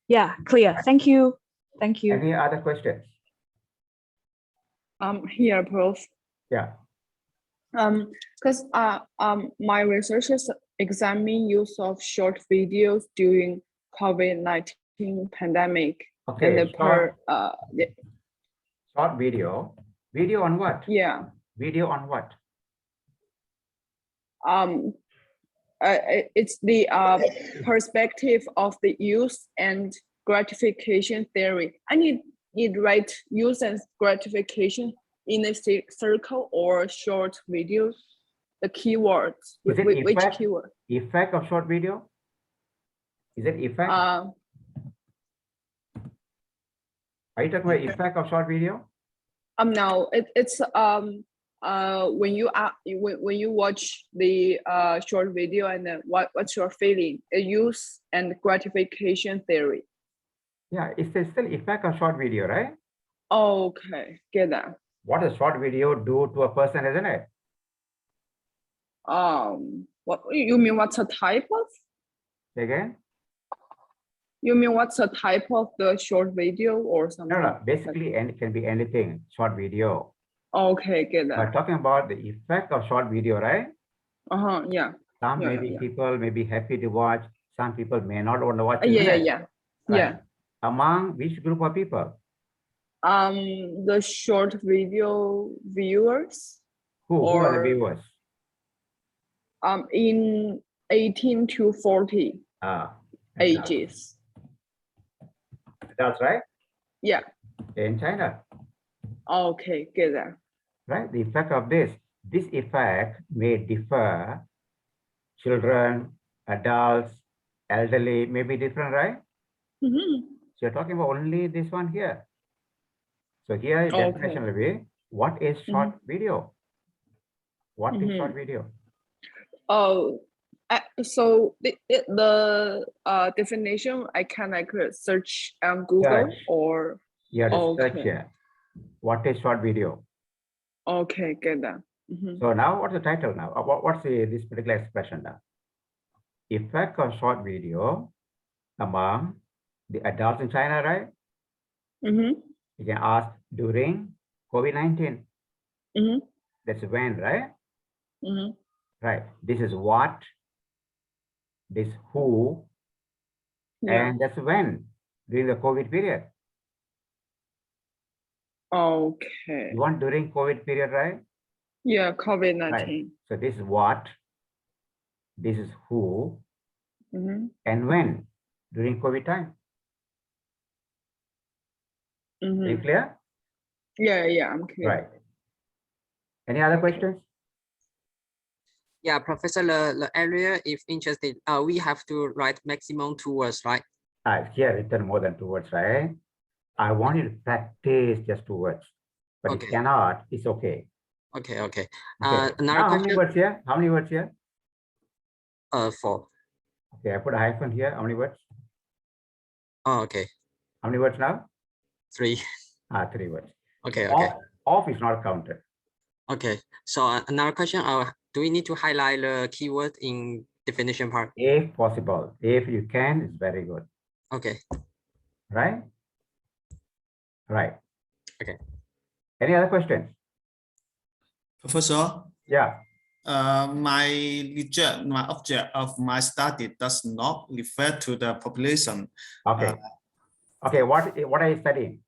Yeah, clear. Thank you. Thank you.
Any other questions?
Here, Prof.
Yeah.
Because my research is examining use of short videos during COVID-19 pandemic.
Okay.
And
Short video. Video on what?
yeah.
Video on what?
It's the perspective of the use and gratification theory. I need write use and gratification in a circle or short videos. The keywords.
Is it
Which
effect?
keyword?
Effect of short video? Is it effect? Are you talking about effect of short video?
No, it's when you watch the short video and then what's your feeling? Use and gratification theory.
Yeah, it's still effect of short video, right?
Okay, get that.
What does short video do to a person, isn't it?
What you mean? What's a type of?
Say again?
You mean what's a type of the short video or something?
No. Basically, and it can be anything. Short video.
Okay, get that.
We're talking about the effect of short video, right?
Yeah.
Some
Yeah,
maybe
yeah.
people may be happy to watch. Some people may not want to watch.
Yeah.
Right.
Yeah.
Among which group of people?
The short video viewers.
Who are the
Or-
viewers?
In 18 to 40 ages.
That's right.
Yeah.
In China,
Okay, get that.
right? The effect of this effect may differ. Children, adults, elderly may be different, right?
Mhm.
So you're talking about only this one here. So here the
Okay.
definition will be, what is short video? What is short video?
Oh, so the definition I can search on Google
Search.
or
You have to search
Okay.
here. What is short video?
okay, get that. Mhm.
So now what's the title now? What's this particular expression now? Effect of short video among the adults in China, right?
Mhm.
You can ask during COVID-19.
Mhm.
That's when, right?
Mhm.
Right. This is what, this who,
Yeah.
and that's when during the COVID period.
Okay.
You want during COVID period, right?
Yeah, COVID-19.
So this is what, this is who,
Mhm.
and when during COVID time. Are you
Mhm.
clear?
Yeah, I'm clear.
Right. Any other
Okay.
questions?
Yeah, Professor, the area, if interested, we have to write maximum 2 words, right?
Here written more than 2 words, right? I want you to practice just 2 words. But if you
Okay.
cannot, it's okay.
Okay.
Okay.
Another
Now, how many
question.
words here? How many words here?
4.
Okay, I put a hyphen here. How many words?
Oh, okay.
How many words now?
3.
3 words.
Okay.
Off is not counted.
Okay. So another question. Do we need to highlight the keyword in definition part?
If possible. If you can, it's very good.
Okay.
Right? Right.
Okay.
Any other questions?
Professor,
Yeah.
my object of my study does not refer to the population.
Okay. Okay, what are you studying?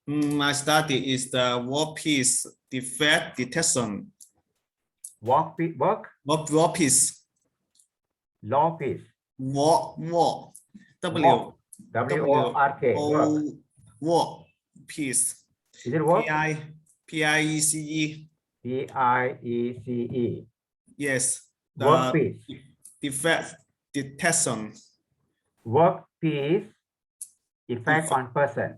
My study is the workpiece defect detection.
Work?
Workpiece.
Law piece.
Work.
W-O-R-K.
Workpiece.
Is it work?
P-I-E-C-E.
P-I-E-C-E.
Yes.
Workpiece.
Defect detection.
Workpiece effect on person.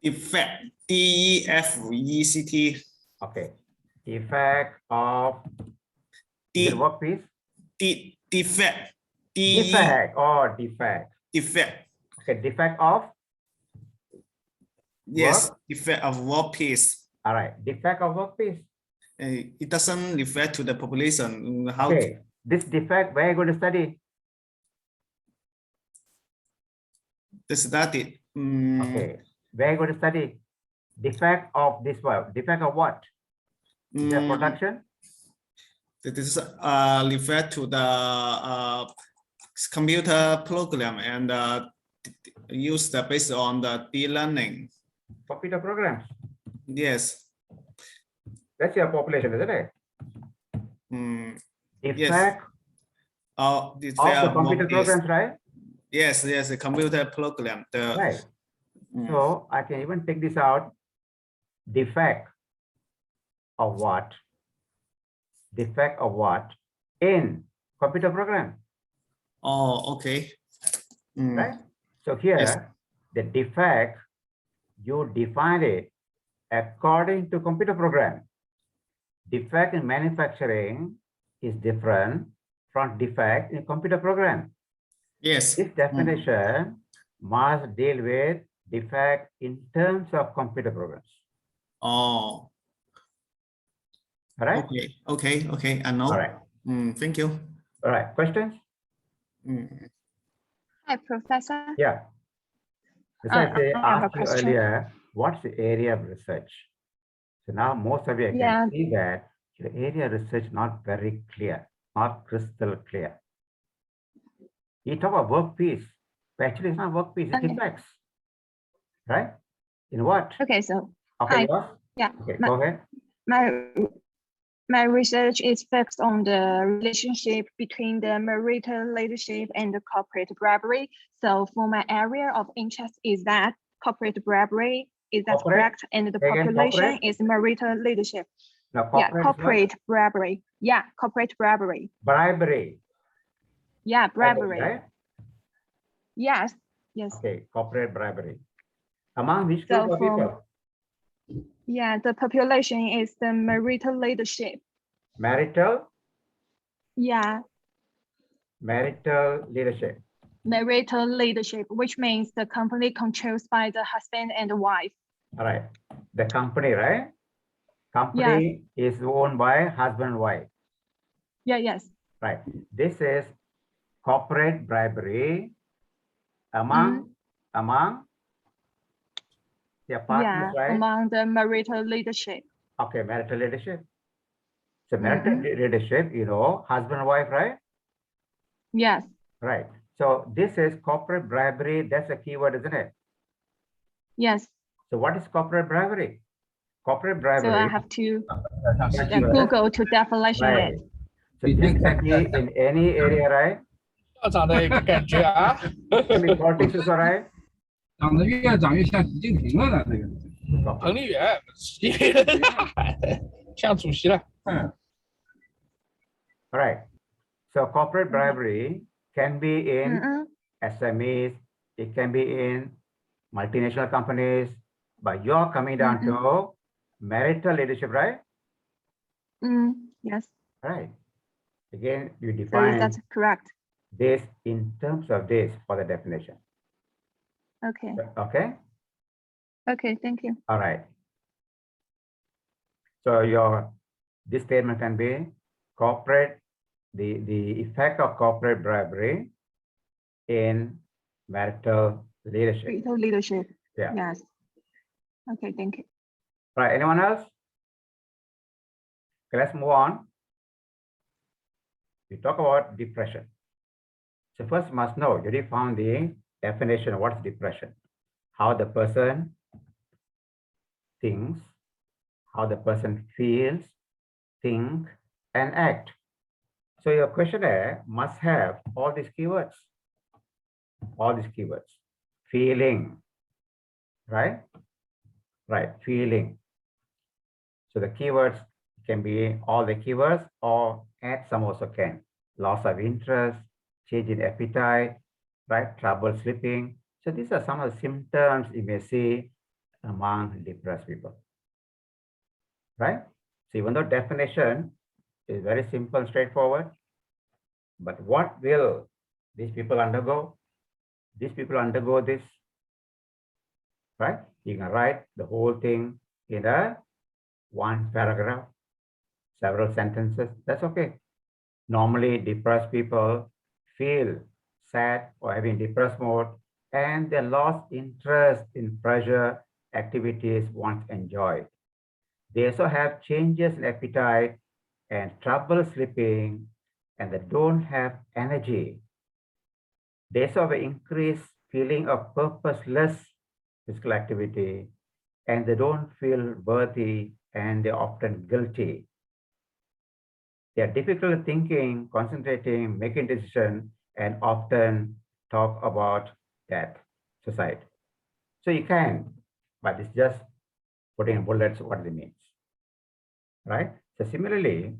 Effect. DEFECT.
Okay. Effect of
D-
the workpiece.
Defect.
Defect or defect.
Defect.
Okay. Defect of
Yes.
work.
Defect of workpiece.
All right. Defect of workpiece.
It doesn't refer to the population. How?
Okay. This defect, where are you going to study?
To study.
Okay. Where are you going to study? Defect of this work. Defect of what? Is that production?
This is refer to the computer program and used based on the learning.
Computer programs.
Yes.
That's your population, isn't it?
Yes.
Effect of the computer programs, right?
Yes, yes, the computer program.
Right. So I can even take this out. Defect of what? Defect of what in computer program?
Oh, okay.
Right. So here,
Yes.
the defect, you define it according to computer program. Defect in manufacturing is different from defect in computer program.
Yes.
This definition must deal with defect in terms of computer programs.
Oh.
All right.
Okay. Okay. Okay. I know.
All right.
Thank you.
All right. Questions?
Hi, Professor.
Yeah. As I say,
I have a
asked you
question.
earlier, what's the area of research? So now most of you can see that your area of research not very clear, not crystal clear. You talk about workpiece, but actually it's not workpiece, it's defects. Right? In what?
Okay, so
Okay,
yeah.
Okay, go ahead.
My research is focused on the relationship between the marital leadership and the corporate bribery. So for my area of interest is that corporate bribery, is that correct? And the population is marital leadership.
No,
Yeah, corporate bribery. Yeah, corporate bribery.
Bribery.
Yeah, bribery.
Right?
Yes, yes.
Okay, corporate bribery. Among which group of people?
Yeah, the population is the marital leadership.
Marital?
Yeah.
Marital leadership.
Marital leadership, which means the company controls by the husband and the wife.
All right. The company, right? Company is owned by husband and wife.
Yeah, yes.
Right. This is corporate bribery among their partners, right?
Among the marital leadership.
Okay, marital leadership. So marital leadership, you know, husband and wife, right?
Yes.
Right. So this is corporate bribery. That's a keyword, isn't it?
Yes.
So what is corporate bribery? Corporate bribery.
So I have to Google to definition it.
So this can be in any area, right? Can be politics also, right?
长得越长越像习近平了呢，这个彭丽媛，像主席了。
All right. So corporate bribery can be in SMEs, it can be in multinational companies, but you're coming down to marital leadership, right?
Yes.
Right. Again, you define
that's correct.
this in terms of this for the definition.
Okay.
Okay.
Okay, thank you.
All right. So this statement can be corporate, the effect of corporate bribery in marital leadership.
Marital leadership.
Yeah.
Yes. Okay, thank you.
Right. Anyone else? Okay, let's move on. We talk about depression. So first, you must know, you found the definition of what's depression. How the person thinks, how the person feels, think, and act. So your questionnaire must have all these keywords. All these keywords. Feeling, right? Right, feeling. So the keywords can be all the keywords or add some also can. Loss of interest, change in appetite, right? Trouble sleeping. So these are some of the symptoms you may see among depressed people, right? So even though definition is very simple, straightforward, but what will these people undergo? These people undergo this, right? You can write the whole thing in one paragraph, several sentences, that's okay. Normally, depressed people feel sad or having depressed mode, and they lost interest in pleasure activities once enjoyed. They also have changes in appetite and trouble sleeping, and they don't have energy. They also have an increased feeling of purposeless physical activity, and they don't feel worthy, and they're often guilty. They are difficult thinking, concentrating, making decisions, and often talk about death, suicide. So you can, but it's just putting in bullets what it means, right? So similarly,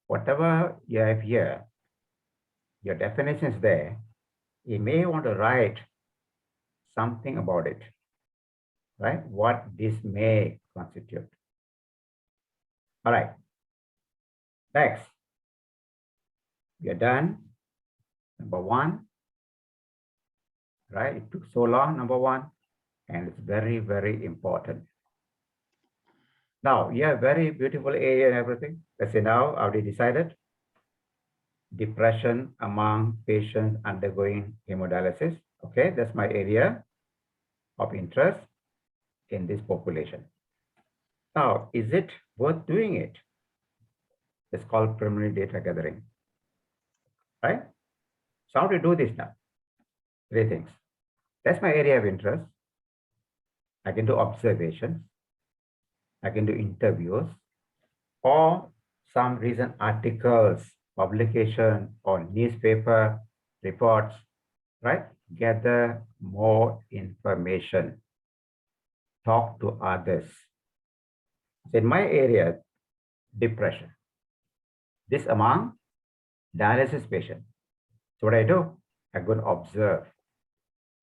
whatever you have here, your definition is there. You may want to write something about it, right? What this may constitute. All right. Next, we are done. Number one, right? It took so long, number one, and it's very, very important. Now, you have very beautiful area and everything. Let's say now, already decided. Depression among patients undergoing hemodialysis. Okay, that's my area of interest in this population. Now, is it worth doing it? It's called preliminary data gathering, right? So how to do this now? Three things. That's my area of interest. I can do observations. I can do interviews or some recent articles, publication or newspaper reports, right? Gather more information. Talk to others. So in my area, depression. This among dialysis patients. So what I do, I go and observe.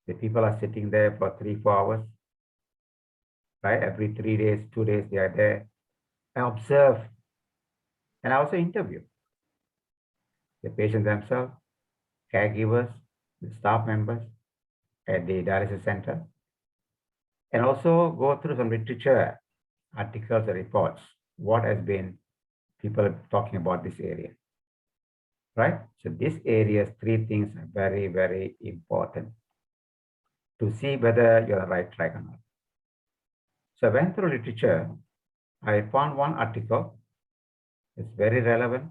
The people are sitting there for 3-4 hours, right? Every 3 days, 2 days, they are there. I observe and I also interview the patients themselves, caregivers, the staff members at the dialysis center, and also go through some literature, articles and reports, what has been people talking about this area, right? So these areas, 3 things are very, very important to see whether you're on the right track or not. So I went through literature. I found one article. It's very relevant,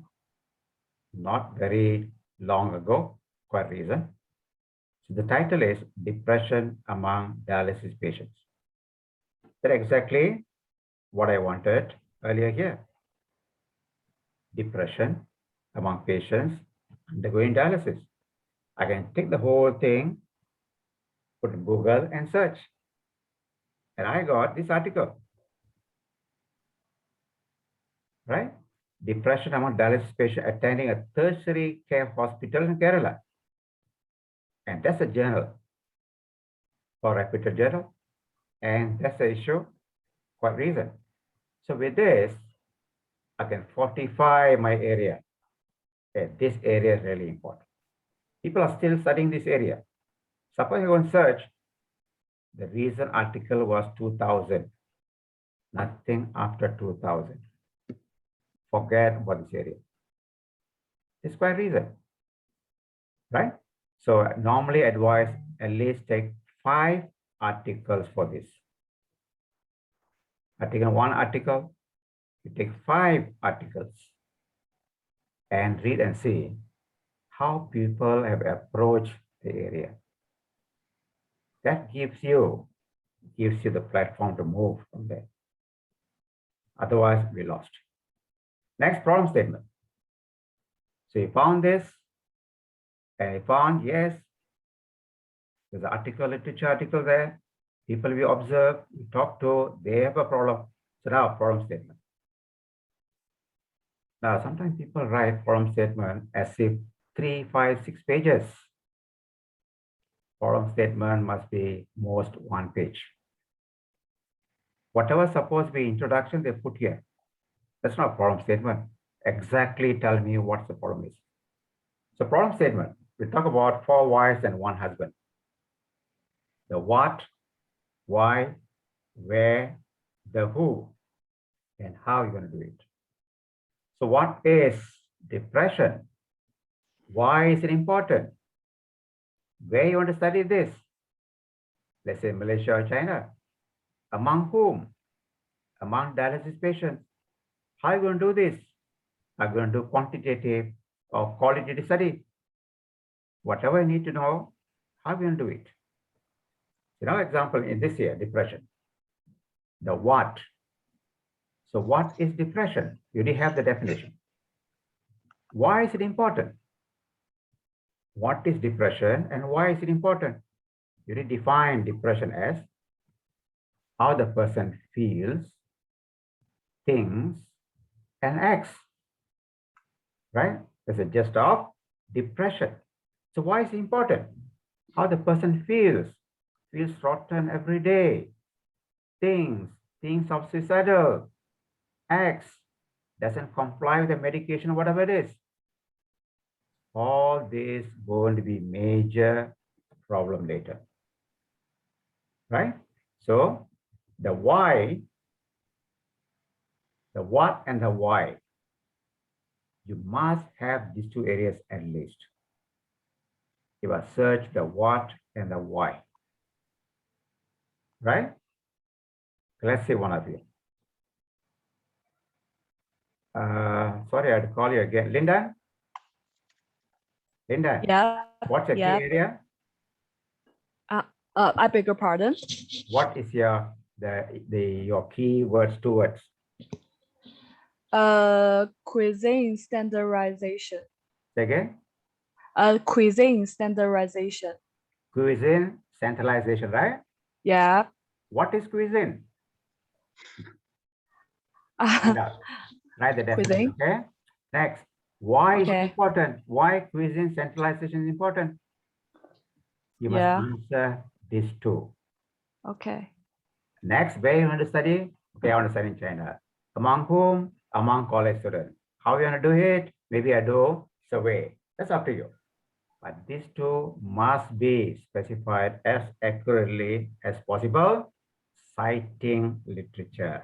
not very long ago, quite recent. So the title is Depression Among Dialysis Patients. That's exactly what I wanted earlier here. Depression among patients undergoing dialysis. I can take the whole thing, put in Google and search. And I got this article, right? Depression among dialysis patients attending a tertiary care hospital in Kerala. And that's a journal, or reputed journal. And that's the issue, quite recent. So with this, I can fortify my area. Okay, this area is really important. People are still studying this area. Suppose you go and search, the recent article was 2000. Nothing after 2000. Forget about this area. It's quite recent, right? So I normally advise at least take 5 articles for this. I take one article, you take 5 articles and read and see how people have approached the area. That gives you the platform to move from there. Otherwise, we lost. Next, problem statement. So you found this, and you found, yes, there's an article, literature article there. People we observe, we talk to, they have a problem. So now, problem statement. Now, sometimes people write problem statement as if 3, 5, 6 pages. Problem statement must be most 1 page. Whatever supposed to be introduction, they put here. That's not a problem statement. Exactly tell me what the problem is. So problem statement, we talk about 4 wives and 1 husband. The what, why, where, the who, and how you're going to do it. So what is depression? Why is it important? Where you want to study this? Let's say Malaysia or China. Among whom? Among dialysis patients. How are you going to do this? Are you going to do quantitative or qualitative study? Whatever you need to know, how are you going to do it? So now example in this year, depression. The what? So what is depression? You already have the definition. Why is it important? What is depression and why is it important? You already define depression as how the person feels, thinks, and acts. Right? That's a gist of depression. So why is it important? How the person feels rotten every day, thinks of suicidal, acts, doesn't comply with the medication, whatever it is. All this going to be major problem later. Right? So the why, the what and the why, you must have these 2 areas at least. You must search the what and the why. Right? Let's see one of you. Sorry, I had to call you again. Linda? Linda?
Yeah.
What's your key area?
I beg your pardon.
What is your your key words, 2 words?
Cuisine standardization.
Say again?
Cuisine standardization.
Cuisine centralization, right?
Yeah.
What is cuisine? Write the definition, okay? Next, why is it important? Why cuisine centralization is important? You must answer these 2.
Okay.
Next, where you want to study? Okay, I want to study in China. Among whom? Among college students. How you want to do it? Maybe I do survey. That's up to you. But these 2 must be specified as accurately as possible, citing literature.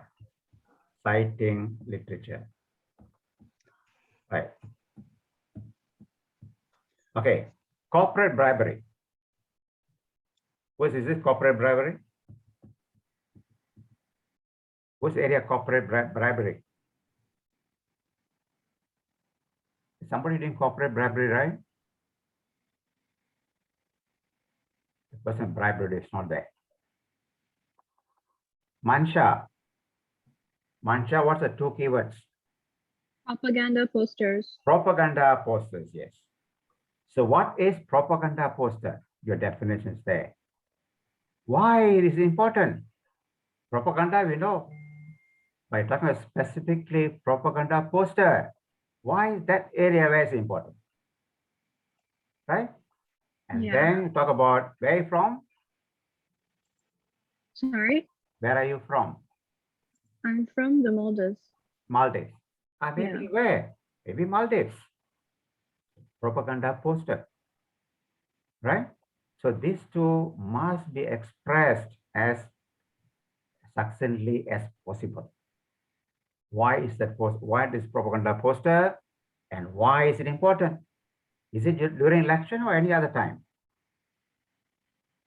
Citing literature. Right. Okay. Corporate bribery. Which is this corporate bribery? Which area corporate bribery? Somebody doing corporate bribery, right? The person bribery is not there. Mansha. Mansha, what's the 2 keywords?
Propaganda posters.
Propaganda posters, yes. So what is propaganda poster? Your definition is there. Why it is important? Propaganda, we know. By talking about specifically propaganda poster, why is that area very important? Right? And then you talk about where you from?
Sorry?
Where are you from?
I'm from the Maldives.
Maldives. Maybe where? Maybe Maldives. Propaganda poster. Right? So these 2 must be expressed as succinctly as possible. Why is that why this propaganda poster and why is it important? Is it during election or any other time?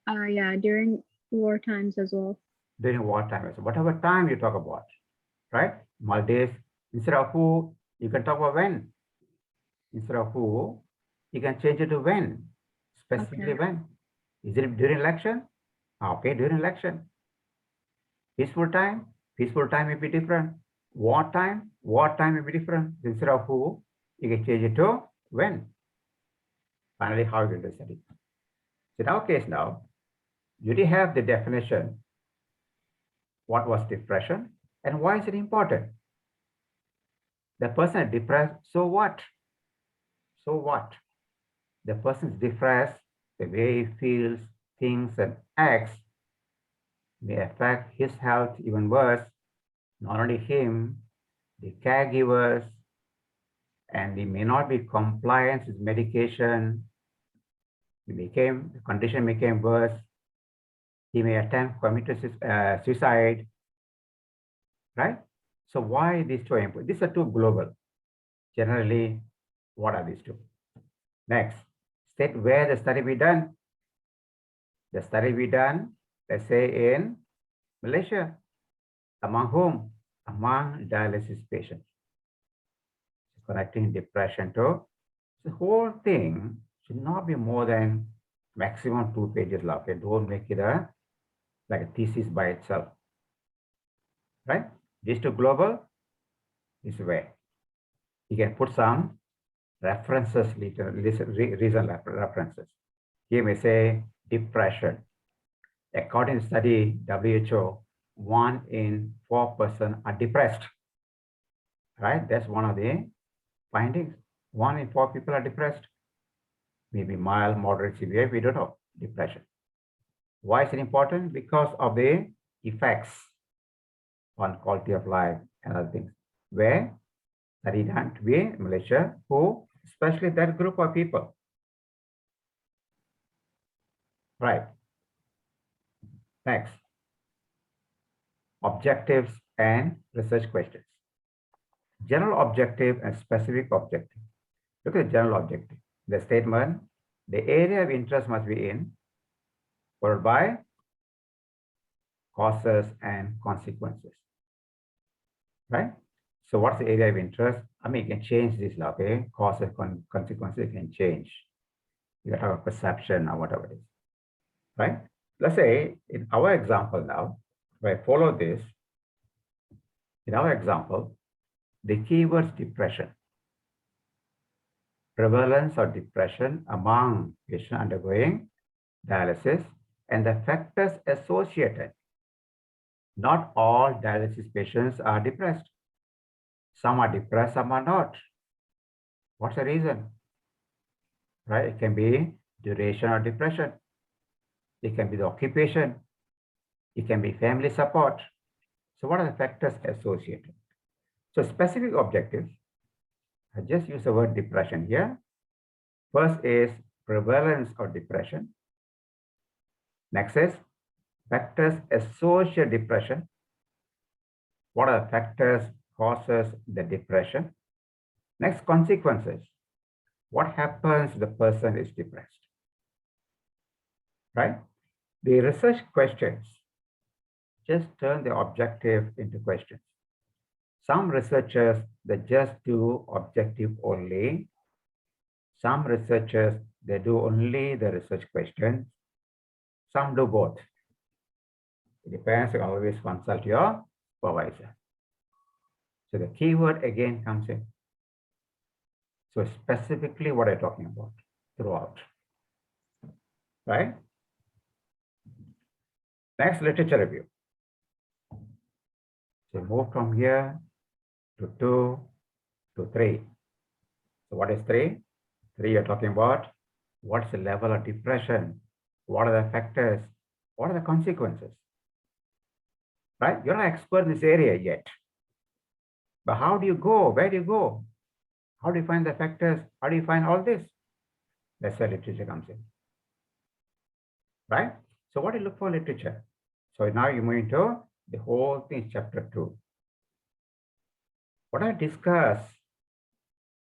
Yeah, during war times as well.
During wartime, so whatever time you talk about, right? Maldives, instead of who, you can talk about when. Instead of who, you can change it to when. Specifically when. Is it during election? Okay, during election. Peaceful time may be different. Wartime may be different. Instead of who, you can change it to when. Finally, how you will study. So in our case now, you already have the definition. What was depression and why is it important? The person is depressed, so what? So what? the person is depressed, the way he feels, thinks, and acts may affect his health even worse. Not only him, the caregivers, and he may not be compliant with medication. The condition became worse. He may attempt commit suicide, right? So why these two are important? These are two global. Generally, what are these two? Next, state where the study be done. The study be done, let's say in Malaysia. Among whom? Among dialysis patients. Connecting depression to the whole thing should not be more than maximum 2 pages long. Okay, don't make it like a thesis by itself. Right? These two global is where you can put some references, reason references. Here may say depression. According to study WHO, 1 in 4 persons are depressed. Right? That's one of the findings. 1 in 4 people are depressed. Maybe mild, moderate, severe, we don't know. Depression. Why is it important? Because of the effects on quality of life and other things. Where study done to be in Malaysia, who, especially that group of people. Right. Next. Objectives and research questions. General objective and specific objective. Look at the general objective. The statement, the area of interest must be in, followed by causes and consequences. Right? So what's the area of interest? I mean, you can change this, okay? Causes, consequences, you can change. You can have a perception or whatever it is. Right? Let's say in our example now, if I follow this, in our example, the keywords depression, prevalence of depression among patients undergoing dialysis, and the factors associated. Not all dialysis patients are depressed. Some are depressed, some are not. What's the reason? Right? It can be duration of depression. It can be the occupation. It can be family support. So what are the factors associated? So specific objectives, I just use the word depression here. First is prevalence of depression. Next is factors associated depression. What are the factors causes the depression? Next, consequences. What happens if the person is depressed? Right? The research questions just turn the objective into questions. Some researchers, they just do objective only. Some researchers, they do only the research questions. Some do both. It depends. You always consult your supervisor. So the keyword again comes in. So specifically what I'm talking about throughout. Right? Next, literature review. So move from here to 2 to 3. So what is 3? 3 you're talking about what's the level of depression? What are the factors? What are the consequences? Right? You're not an expert in this area yet. But how do you go? Where do you go? How do you find the factors? How do you find all this? That's where literature comes in. Right? So what do you look for literature? So now you move into the whole thing is chapter 2. What I discussed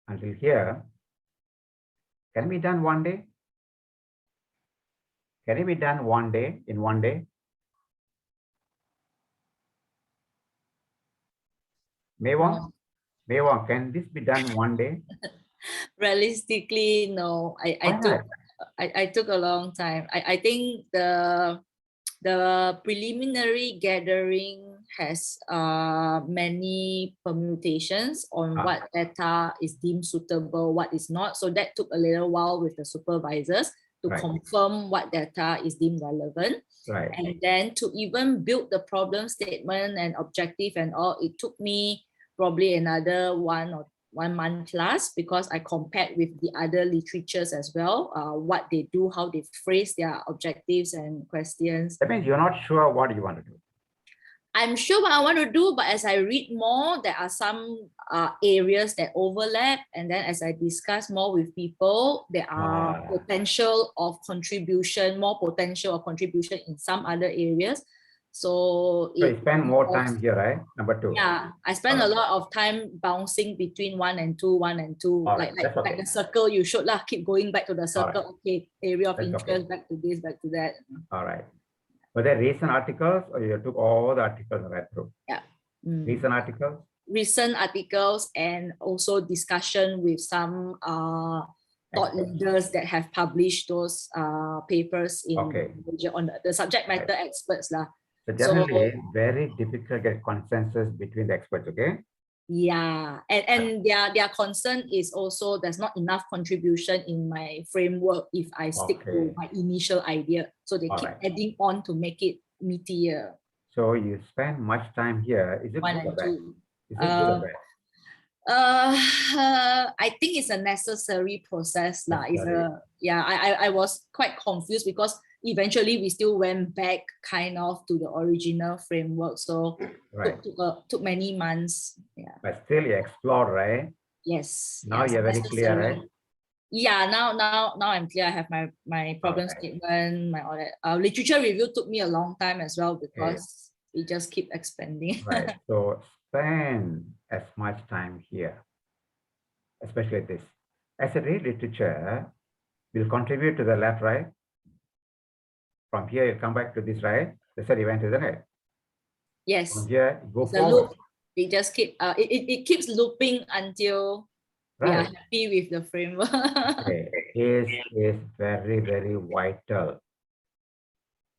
until here can be done one day. Can it be done one day, in one day? Maywang? Maywang, can this be done one day?
Realistically, no. I took a long time. I think the preliminary gathering has many permutations on what data is deemed suitable, what is not. So that took a little while with the supervisors to confirm what data is deemed relevant.
Right.
And then to even build the problem statement and objective and all, it took me probably another 1 1 month class because I compared with the other literatures as well, what they do, how they phrase their objectives and questions.
That means you're not sure what you want to do.
I'm sure what I want to do, but as I read more, there are some areas that overlap. And then as I discuss more with people, there are potential of contribution, more potential of contribution in some other areas. So
you spend more time here, right? Number 2.
Yeah, I spend a lot of time bouncing between 1 and 2, 1 and 2, like the circle you should keep going back to the circle. Okay, area of interest, back to this, back to that.
All right. Were there recent articles or you took all the articles and read through?
Yeah.
Recent articles?
Recent articles and also discussion with some thought leaders that have published those papers in on the subject matter experts.
So generally, very difficult to get consensus between the experts, okay?
Yeah, and their concern is also there's not enough contribution in my framework if I stick to my initial idea. So they keep adding on to make it meatier.
So you spend much time here. Is it
1
good or
and
bad?
2.
Is it good or bad?
I think it's a necessary process. I was quite confused because eventually we still went back kind of to the original framework. So took many months. Yeah.
But still you explored, right?
Yes.
Now you're very clear, right?
Yeah, now I'm clear. I have my problem statement, my all that. Literature review took me a long time as well because we just keep expanding.
Right. So spend as much time here, especially this. As a read literature, will contribute to the left, right? From here, you come back to this, right? That's the event, isn't it?
Yes.
From here, go
it's
forward.
A loop. It just it keeps looping until we are happy with the framework.
Is very, very vital.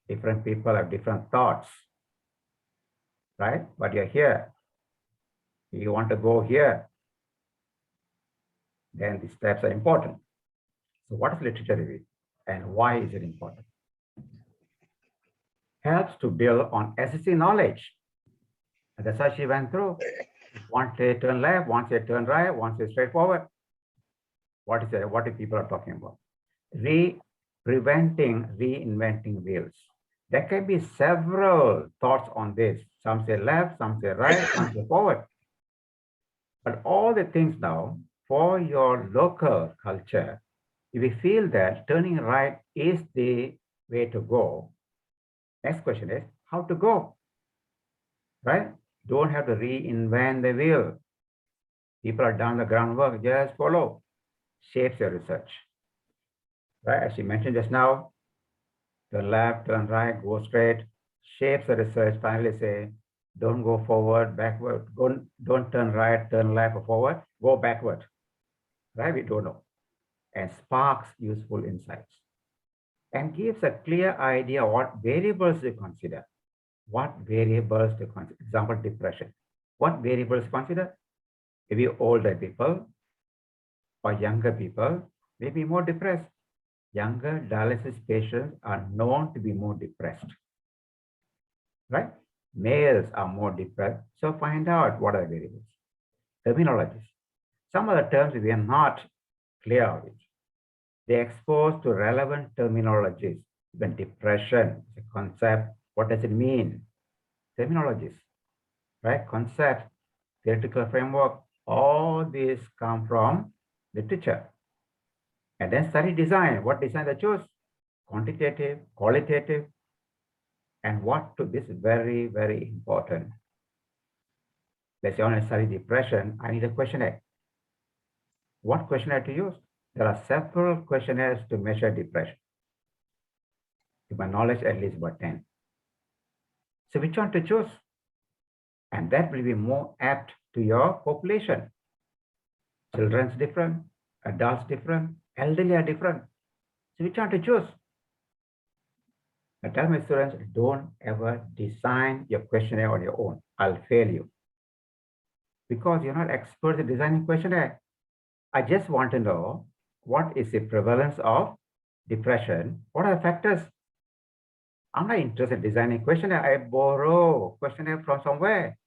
Different people have different thoughts, right? But you're here. You want to go here, then the steps are important. So what is literature review and why is it important? Helps to build on existing knowledge. And that's how she went through. One say turn left, one say turn right, one say straightforward. What is it? What do people are talking about? Preventing reinventing wheels. There can be several thoughts on this. Some say left, some say right, some say forward. But all the things now for your local culture, if you feel that turning right is the way to go, next question is how to go, right? Don't have to reinvent the wheel. People are done the groundwork, just follow. Shapes your research, right? As you mentioned just now, turn left, turn right, go straight, shapes the research. Finally say, don't go forward, backward, don't turn right, turn left or forward, go backward, right? We don't know. And sparks useful insights and gives a clear idea what variables to consider. What variables to consider? Example, depression. What variables consider? Maybe older people or younger people may be more depressed. Younger dialysis patients are known to be more depressed, right? Males are more depressed. So find out what are the variables. Terminologies. Some of the terms we are not clear with. They expose to relevant terminologies. Even depression is a concept. What does it mean? Terminologies, right? Concepts, theoretical framework, all these come from literature. And then study design. What design they choose? Quantitative, qualitative, and what to this is very, very important. Let's say I want to study depression, I need a questionnaire. What questionnaire to use? There are several questionnaires to measure depression. To my knowledge, at least about 10. So which one to choose? And that will be more apt to your population. Children's different, adults different, elderly are different. So which one to choose? I tell my students, don't ever design your questionnaire on your own. I'll fail you. Because you're not expert in designing questionnaire. I just want to know what is the prevalence of depression? What are the factors? I'm not interested in designing questionnaire. I borrow questionnaire from somewhere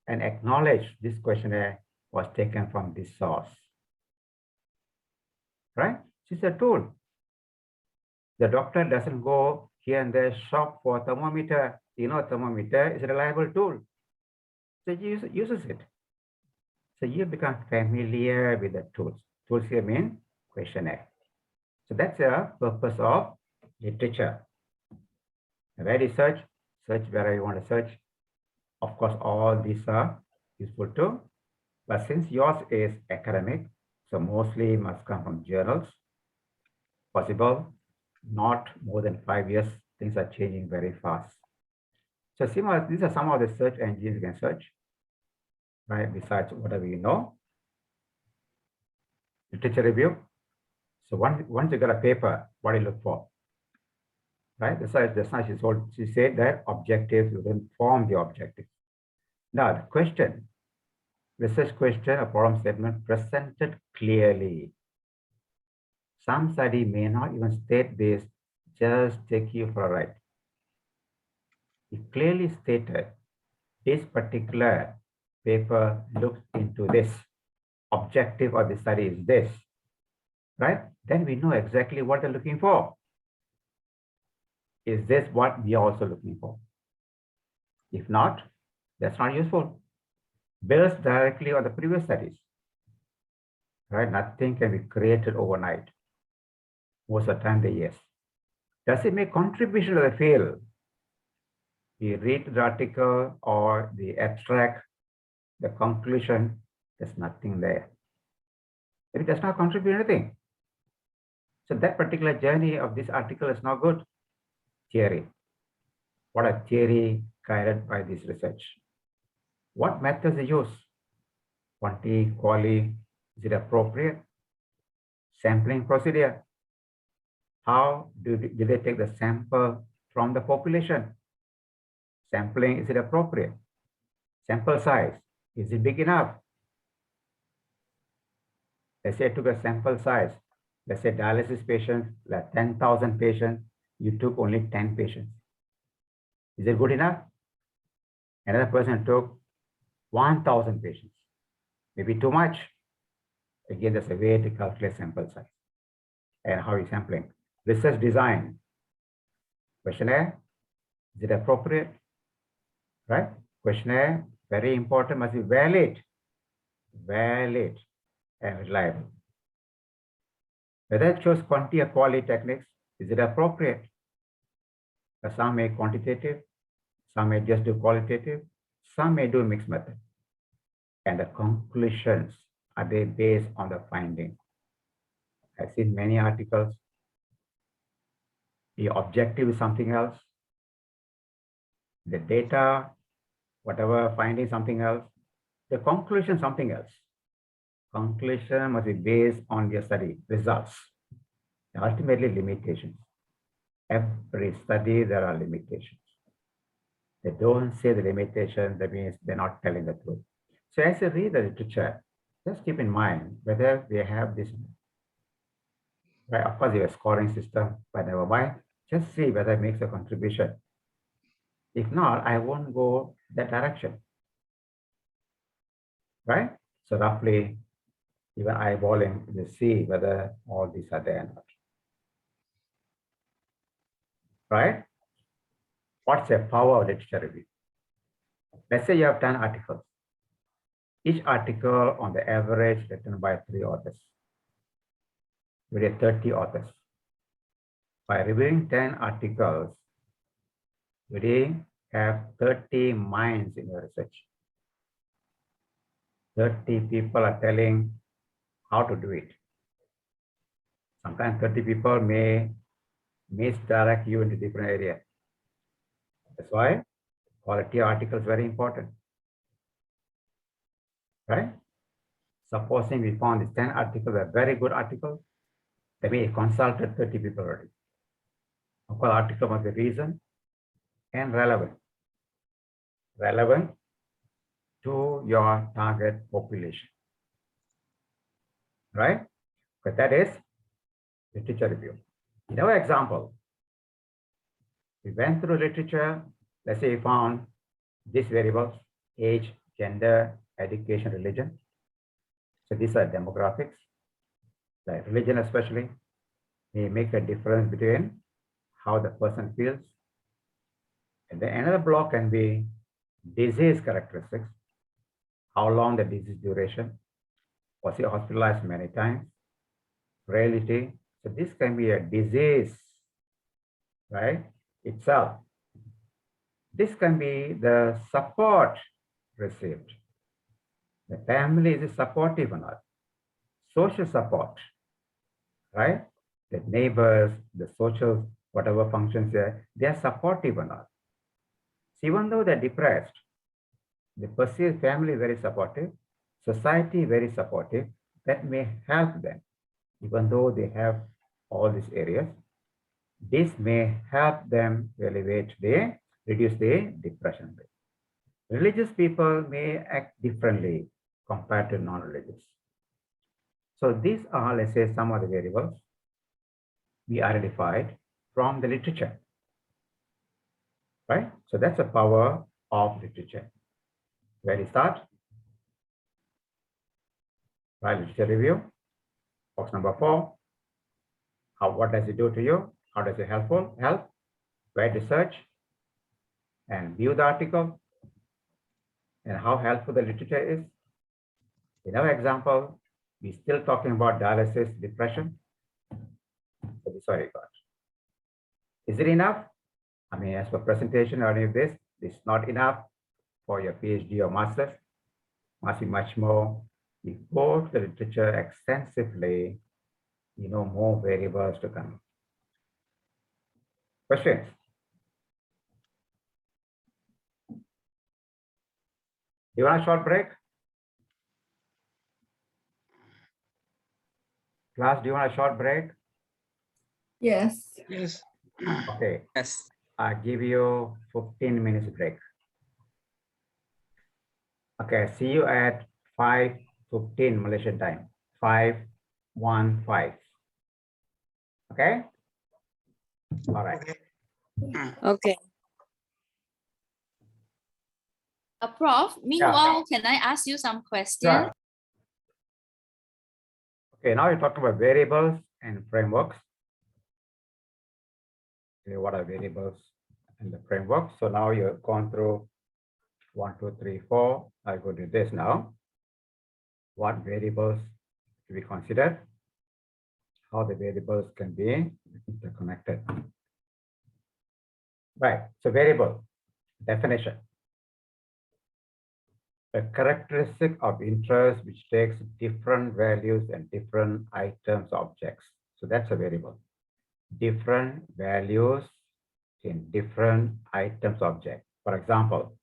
and acknowledge this questionnaire was taken from this source. Right? It's a tool. The doctor doesn't go here and there shop for thermometer. You know, thermometer is a reliable tool. So he uses it. So you become familiar with the tools. Tools here mean questionnaire. So that's the purpose of literature. Where do you search? Search wherever you want to search. Of course, all these are useful too. But since yours is academic, so mostly must come from journals. Possible, not more than 5 years. Things are changing very fast. So similar, these are some of the search engines you can search, right? Besides whatever you know. Literature review. So once you got a paper, what do you look for? Right? That's why she said that objectives will inform the objective. Now the question, research question or problem statement presented clearly. Some study may not even state this, just take you for a ride. It clearly stated this particular paper looks into this. Objective of the study is this, right? Then we know exactly what they're looking for. Is this what we are also looking for? If not, that's not useful. Builds directly on the previous studies, right? Nothing can be created overnight. Most of the time, yes. Does it make contribution to the field? You read the article or the abstract, the conclusion, there's nothing there. It does not contribute anything. So that particular journey of this article is not good. Theory. What a theory guided by this research. What methods they use? Quantity, quality, is it appropriate? Sampling procedure. How did they take the sample from the population? Sampling, is it appropriate? Sample size, is it big enough? Let's say I took a sample size. Let's say dialysis patients, like 10,000 patients, you took only 10 patients. Is it good enough? Another person took 1,000 patients. Maybe too much. Again, there's a way to calculate sample size and how you're sampling. Research design. Questionnaire, is it appropriate? Right? Questionnaire, very important, must be valid and reliable. Whether it shows quantity or quality techniques, is it appropriate? Some may quantitative, some may just do qualitative, some may do mixed method. And the conclusions, are they based on the finding? I've seen many articles. The objective is something else. The data, whatever finding something else. The conclusion something else. Conclusion must be based on your study results. And ultimately, limitations. Every study, there are limitations. They don't say the limitation, that means they're not telling the truth. So as you read the literature, just keep in mind whether they have this. Right? Of course, you have a scoring system, but never mind. Just see whether it makes a contribution. If not, I won't go that direction. Right? So roughly, even eyeballing, you see whether all these are there or not. Right? What's the power of literature review? Let's say you have 10 articles. Each article on the average written by 3 authors. We get 30 authors. By reviewing 10 articles, we have 30 minds in your research. 30 people are telling how to do it. Sometimes 30 people may misdirect you into different areas. That's why quality article is very important. Right? Supposing we found these 10 articles are very good articles, that means we consulted 30 people already. Of course, article must be reason and relevant. Relevant to your target population. Right? But that is literature review. In our example, we went through literature. Let's say we found these variables: age, gender, education, religion. So these are demographics, like religion especially, may make a difference between how the person feels. And then another block can be disease characteristics, how long the disease duration, was he hospitalized many times, frailty. So this can be a disease, right, itself. This can be the support received. The family is supportive or not. Social support, right? The neighbors, the social, whatever functions there, they are supportive or not. So even though they're depressed, they perceive family very supportive, society very supportive, that may help them. Even though they have all these areas, this may help them to reduce the depression rate. Religious people may act differently compared to non-religious. So these are, let's say, some of the variables we identified from the literature, right? So that's the power of literature. Where do you start? Right, literature review. Box number 4. What does it do to you? How does it help? Where to search and view the article and how helpful the literature is. In our example, we're still talking about dialysis, depression. So this is what I got. Is it enough? I mean, as for presentation or any of this, it's not enough for your PhD or master's. Must be much more. We go to the literature extensively, you know, more variables to come. Questions? Do you want a short break? Class, do you want a short break?
Yes.
Yes.
Okay.
Yes.
I'll give you 15 minutes break. Okay, see you at 5:15 Malaysian time. 5:15. Okay? All right.
Okay.
Prof, meanwhile, can I ask you some questions?
Sure. Okay, now you're talking about variables and frameworks. Okay, what are variables and the framework? So now you've gone through 1, 2, 3, 4. I'll go to this now. What variables to be considered? How the variables can be interconnected. Right, so variable definition. A characteristic of interest which takes different values and different items, objects. So that's a variable. Different values in different items, objects. For example,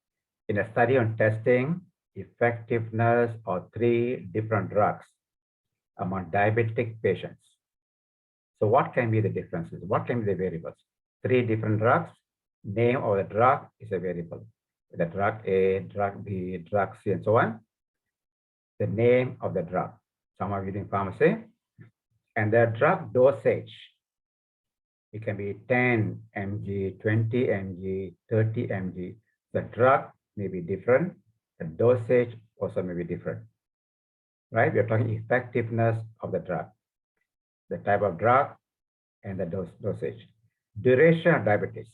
in a study on testing effectiveness of 3 different drugs among diabetic patients. So what can be the differences? What can be the variables? 3 different drugs, name of the drug is a variable. The drug A, drug B, drug C, and so on. The name of the drug. Some are using pharmacy. And the drug dosage. It can be 10 mg, 20 mg, 30 mg. The drug may be different. The dosage also may be different. Right? We are talking effectiveness of the drug, the type of drug, and the dosage. Duration of diabetes.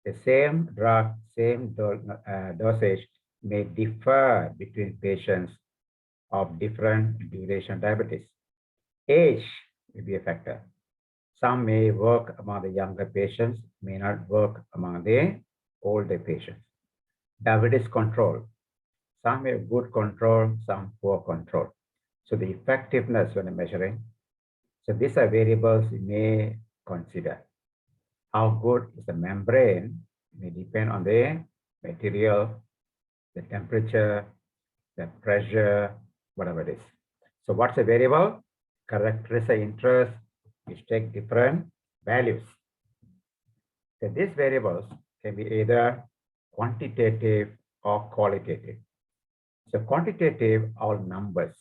The same drug, same dosage may differ between patients of different duration of diabetes. Age may be a factor. Some may work among the younger patients, may not work among the older patients. Diabetes control. Some have good control, some poor control. So the effectiveness when measuring. So these are variables we may consider. How good is the membrane may depend on the material, the temperature, the pressure, whatever it is. So what's a variable? Characteristic interest which take different values. So these variables can be either quantitative or qualitative. So quantitative are numbers.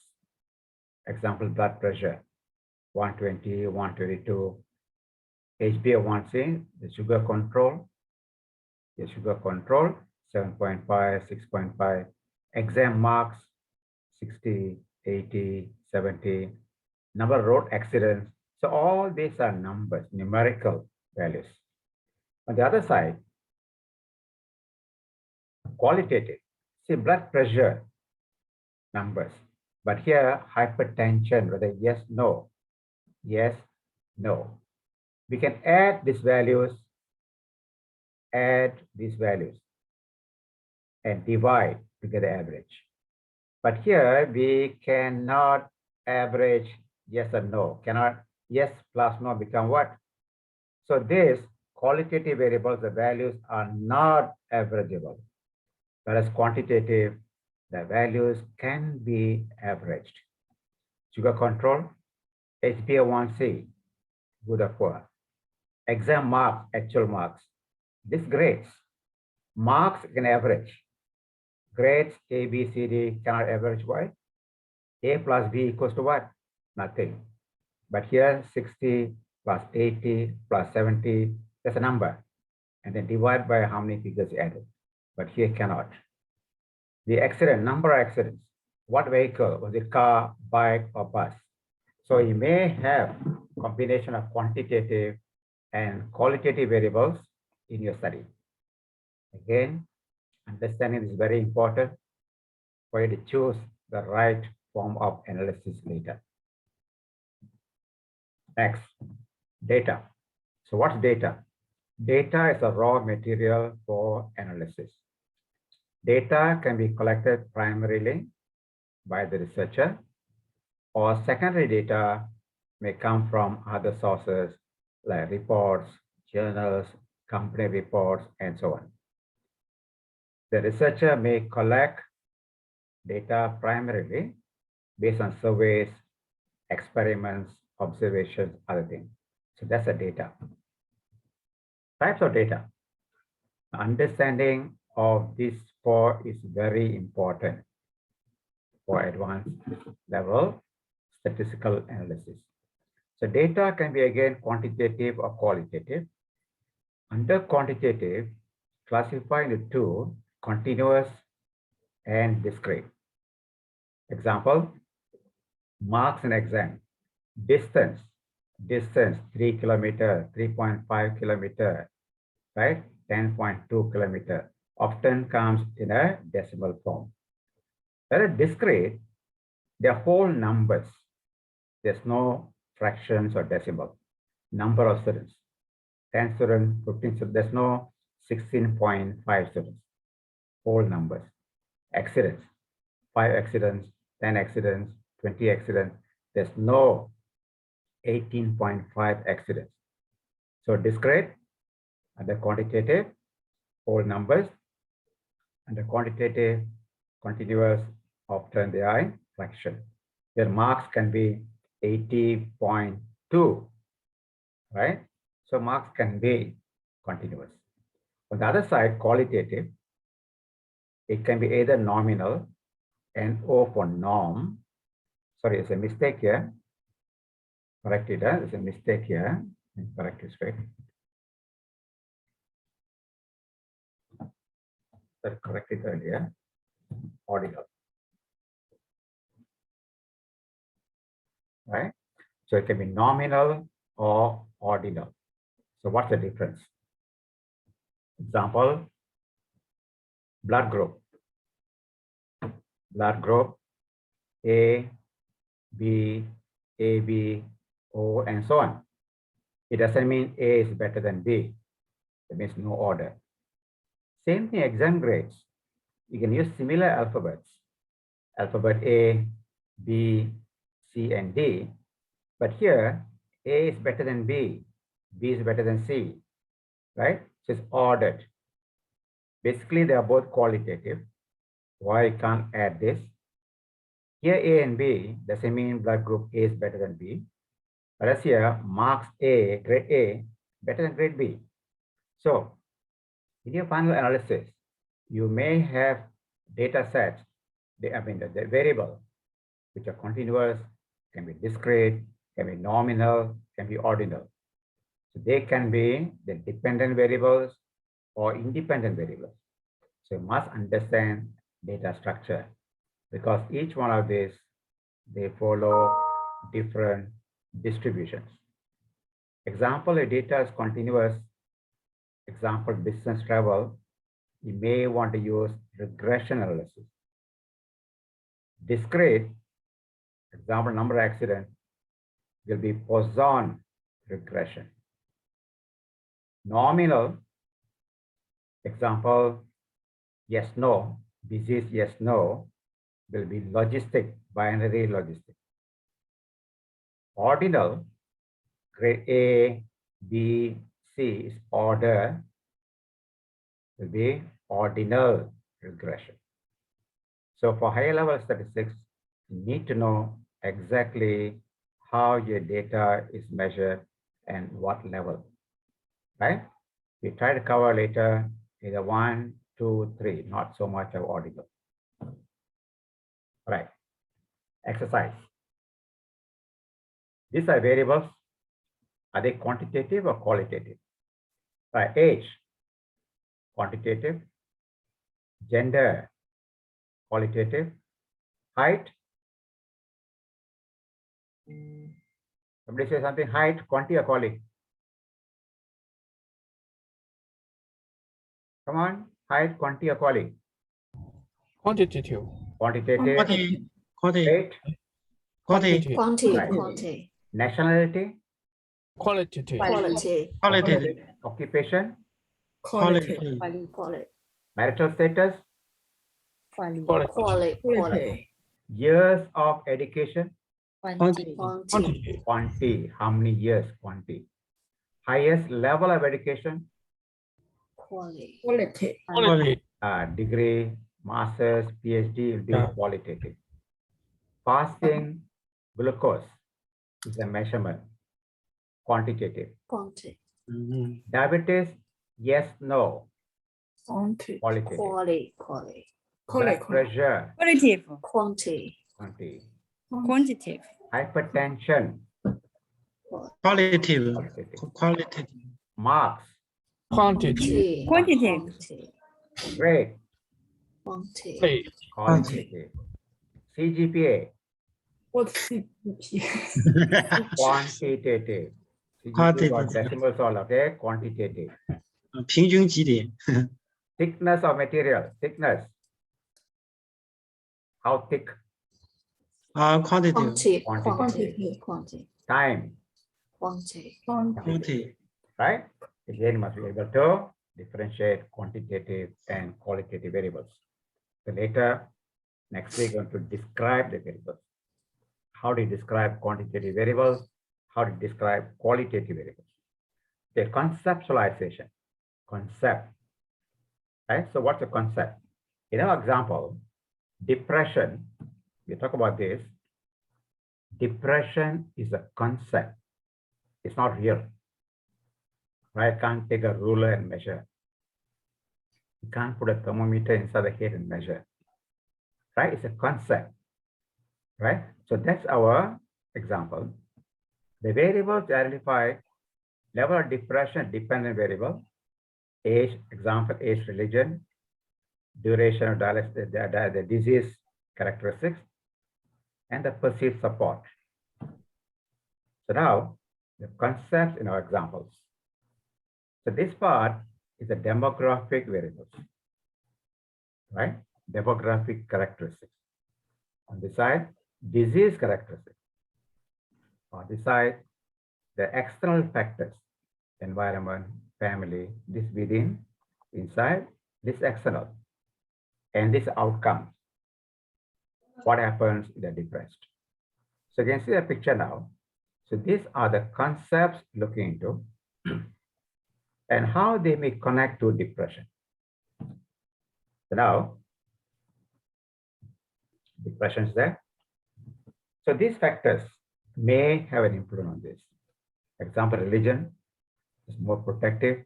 Example, blood pressure, 120, 122. HbA1c, the sugar control. The sugar control, 7.5, 6.5. Exam marks, 60, 80, 70, number of road accidents. So all these are numbers, numerical values. On the other side, qualitative, see blood pressure numbers, but here hypertension, whether yes, no, yes, no. We can add these values, and divide to get the average. But here we cannot average yes or no, cannot yes plus no become what? So these qualitative variables, the values are not averageable. Whereas quantitative, the values can be averaged. Sugar control, HbA1c, good or poor. Exam marks, actual marks. This grades, marks can average. Grades A, B, C, D cannot average. Why? A plus B equals to what? Nothing. But here 60 plus 80 plus 70, that's a number. And then divide by how many figures added. But here cannot. The accident, number of accidents. What vehicle? Was it car, bike, or bus? So you may have combination of quantitative and qualitative variables in your study. Again, understanding is very important for you to choose the right form of analysis later. Next, data. So what's data? Data is a raw material for analysis. Data can be collected primarily by the researcher, or secondary data may come from other sources like reports, journals, company reports, and so on. The researcher may collect data primarily based on surveys, experiments, observations, other things. So that's the data. Types of data. Understanding of these four is very important for advanced level statistical analysis. So data can be again quantitative or qualitative. Under quantitative, classify into two, continuous and discrete. Example, marks in exam. Distance, 3 kilometer, 3.5 kilometer, right? 10.2 kilometer, often comes in a decimal form. Whereas discrete, they're whole numbers. There's no fractions or decimal. Number of students, 10 students, 15 students, there's no 16.5 students, whole numbers. Accidents, 5 accidents, 10 accidents, 20 accidents, there's no 18.5 accidents. So discrete, under quantitative, whole numbers. Under quantitative, continuous, often they are in fraction. Their marks can be 80.2, right? So marks can be continuous. On the other side, qualitative, it can be either nominal, NO for norm. Sorry, it's a mistake here. Correct it, there's a mistake here. Correct it straight. Correct it earlier. Ordinal. Right? So it can be nominal or ordinal. So what's the difference? Example, blood group. Blood group A, B, AB, O, and so on. It doesn't mean A is better than B. It means no order. Same thing, exam grades. You can use similar alphabets. Alphabet A, B, C, and D. But here, A is better than B. B is better than C. Right? So it's ordered. Basically, they are both qualitative. Why I can't add this? Here, A and B doesn't mean blood group A is better than B. Whereas here, marks A, grade A, better than grade B. So, in your final analysis, you may have data sets, the variable, which are continuous, can be discrete, can be nominal, can be ordinal. So they can be the dependent variables or independent variables. So you must understand data structure, because each one of these they follow different distributions. Example, a data is continuous. Example, distance travel. You may want to use regression analysis. Discrete, example, number of accidents, will be Poisson regression. Nominal, example, yes, no, disease, yes, no, will be logistic, binary logistic. Ordinal, grade A, B, C is order, will be ordinal regression. So for higher level statistics, you need to know exactly how your data is measured and what level, right? We try to cover later either 1, 2, 3, not so much of ordinal. Right. Exercise. These are variables. Are they quantitative or qualitative? Right. Age, quantitative. Gender, qualitative. Height. Somebody say something. Height, quanti or quali? Come on. Height, quanti or quali?
Quantitative.
Quantitative. Weight.
Quantitative.
Right. Nationality.
Qualitative.
Occupation.
Quality.
Marital status.
Quality.
Years of education.
Quantity.
Quanti. How many years? Quanti. Highest level of education.
Quality.
Degree, master's, PhD will be qualitative. Fasting glucose is a measurement. Quantitative. Diabetes, yes, no. Qualitative. Blood pressure.
Qualitative.
Quanti.
Quantitative.
Hypertension.
Qualitative.
Marks.
Quantitative.
Grade. Qualitative. CGPA.
What's CGPA?
Quantitative. CGPA got decimals all, okay? Quantitative.
平均几点
Thickness of material. Thickness. How thick?
Quantitative.
Time.
Quantitative.
Right? Again, must be able to differentiate quantitative and qualitative variables. So later, next week, we're going to describe the variables. How do you describe quantitative variables? How do you describe qualitative variables? The conceptualization. Concept. Right? So what's a concept? In our example, depression, we talk about this. Depression is a concept. It's not real. Right? I can't take a ruler and measure. You can't put a thermometer inside the head and measure. Right? It's a concept. Right? So that's our example. The variables to identify level of depression, dependent variable, age, example, age, religion, duration of the disease characteristics, and the perceived support. So now, the concepts in our examples. So this part is the demographic variables, right? Demographic characteristics. On this side, disease characteristics. On this side, the external factors, environment, family, this within, inside, this external, and this outcome. What happens if they're depressed? So you can see the picture now. So these are the concepts looking into and how they may connect to depression. So now, depression is there. So these factors may have an influence on this. Example, religion is more protective.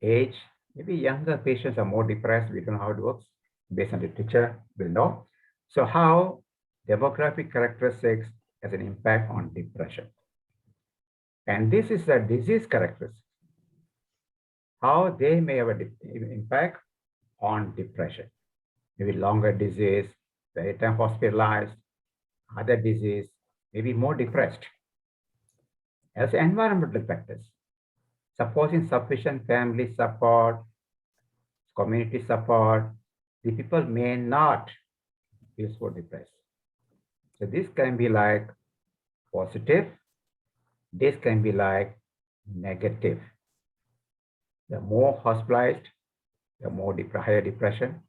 Age, maybe younger patients are more depressed. We don't know how it works. Based on the literature, we'll know. So how demographic characteristics has an impact on depression. And this is a disease characteristic. How they may have an impact on depression. Maybe longer disease, very time hospitalized, other disease, maybe more depressed. As environmental factors, supposing sufficient family support, community support, the people may not feel so depressed. So this can be like positive, this can be like negative. The more hospitalized, the more higher depression.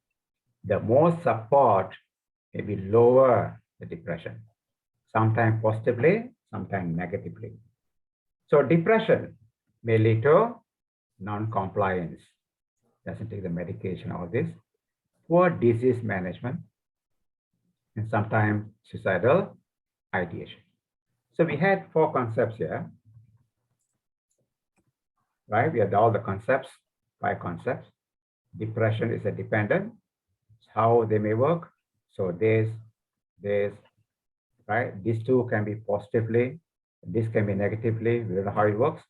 The more support, maybe lower the depression, sometimes positively, sometimes negatively. So depression may lead to non-compliance, doesn't take the medication, all this, poor disease management, and sometimes suicidal ideation. So we had 4 concepts here, right? We had all the concepts, 5 concepts. Depression is a dependent, how they may work. So this, right? These 2 can be positively, this can be negatively, we don't know how it works.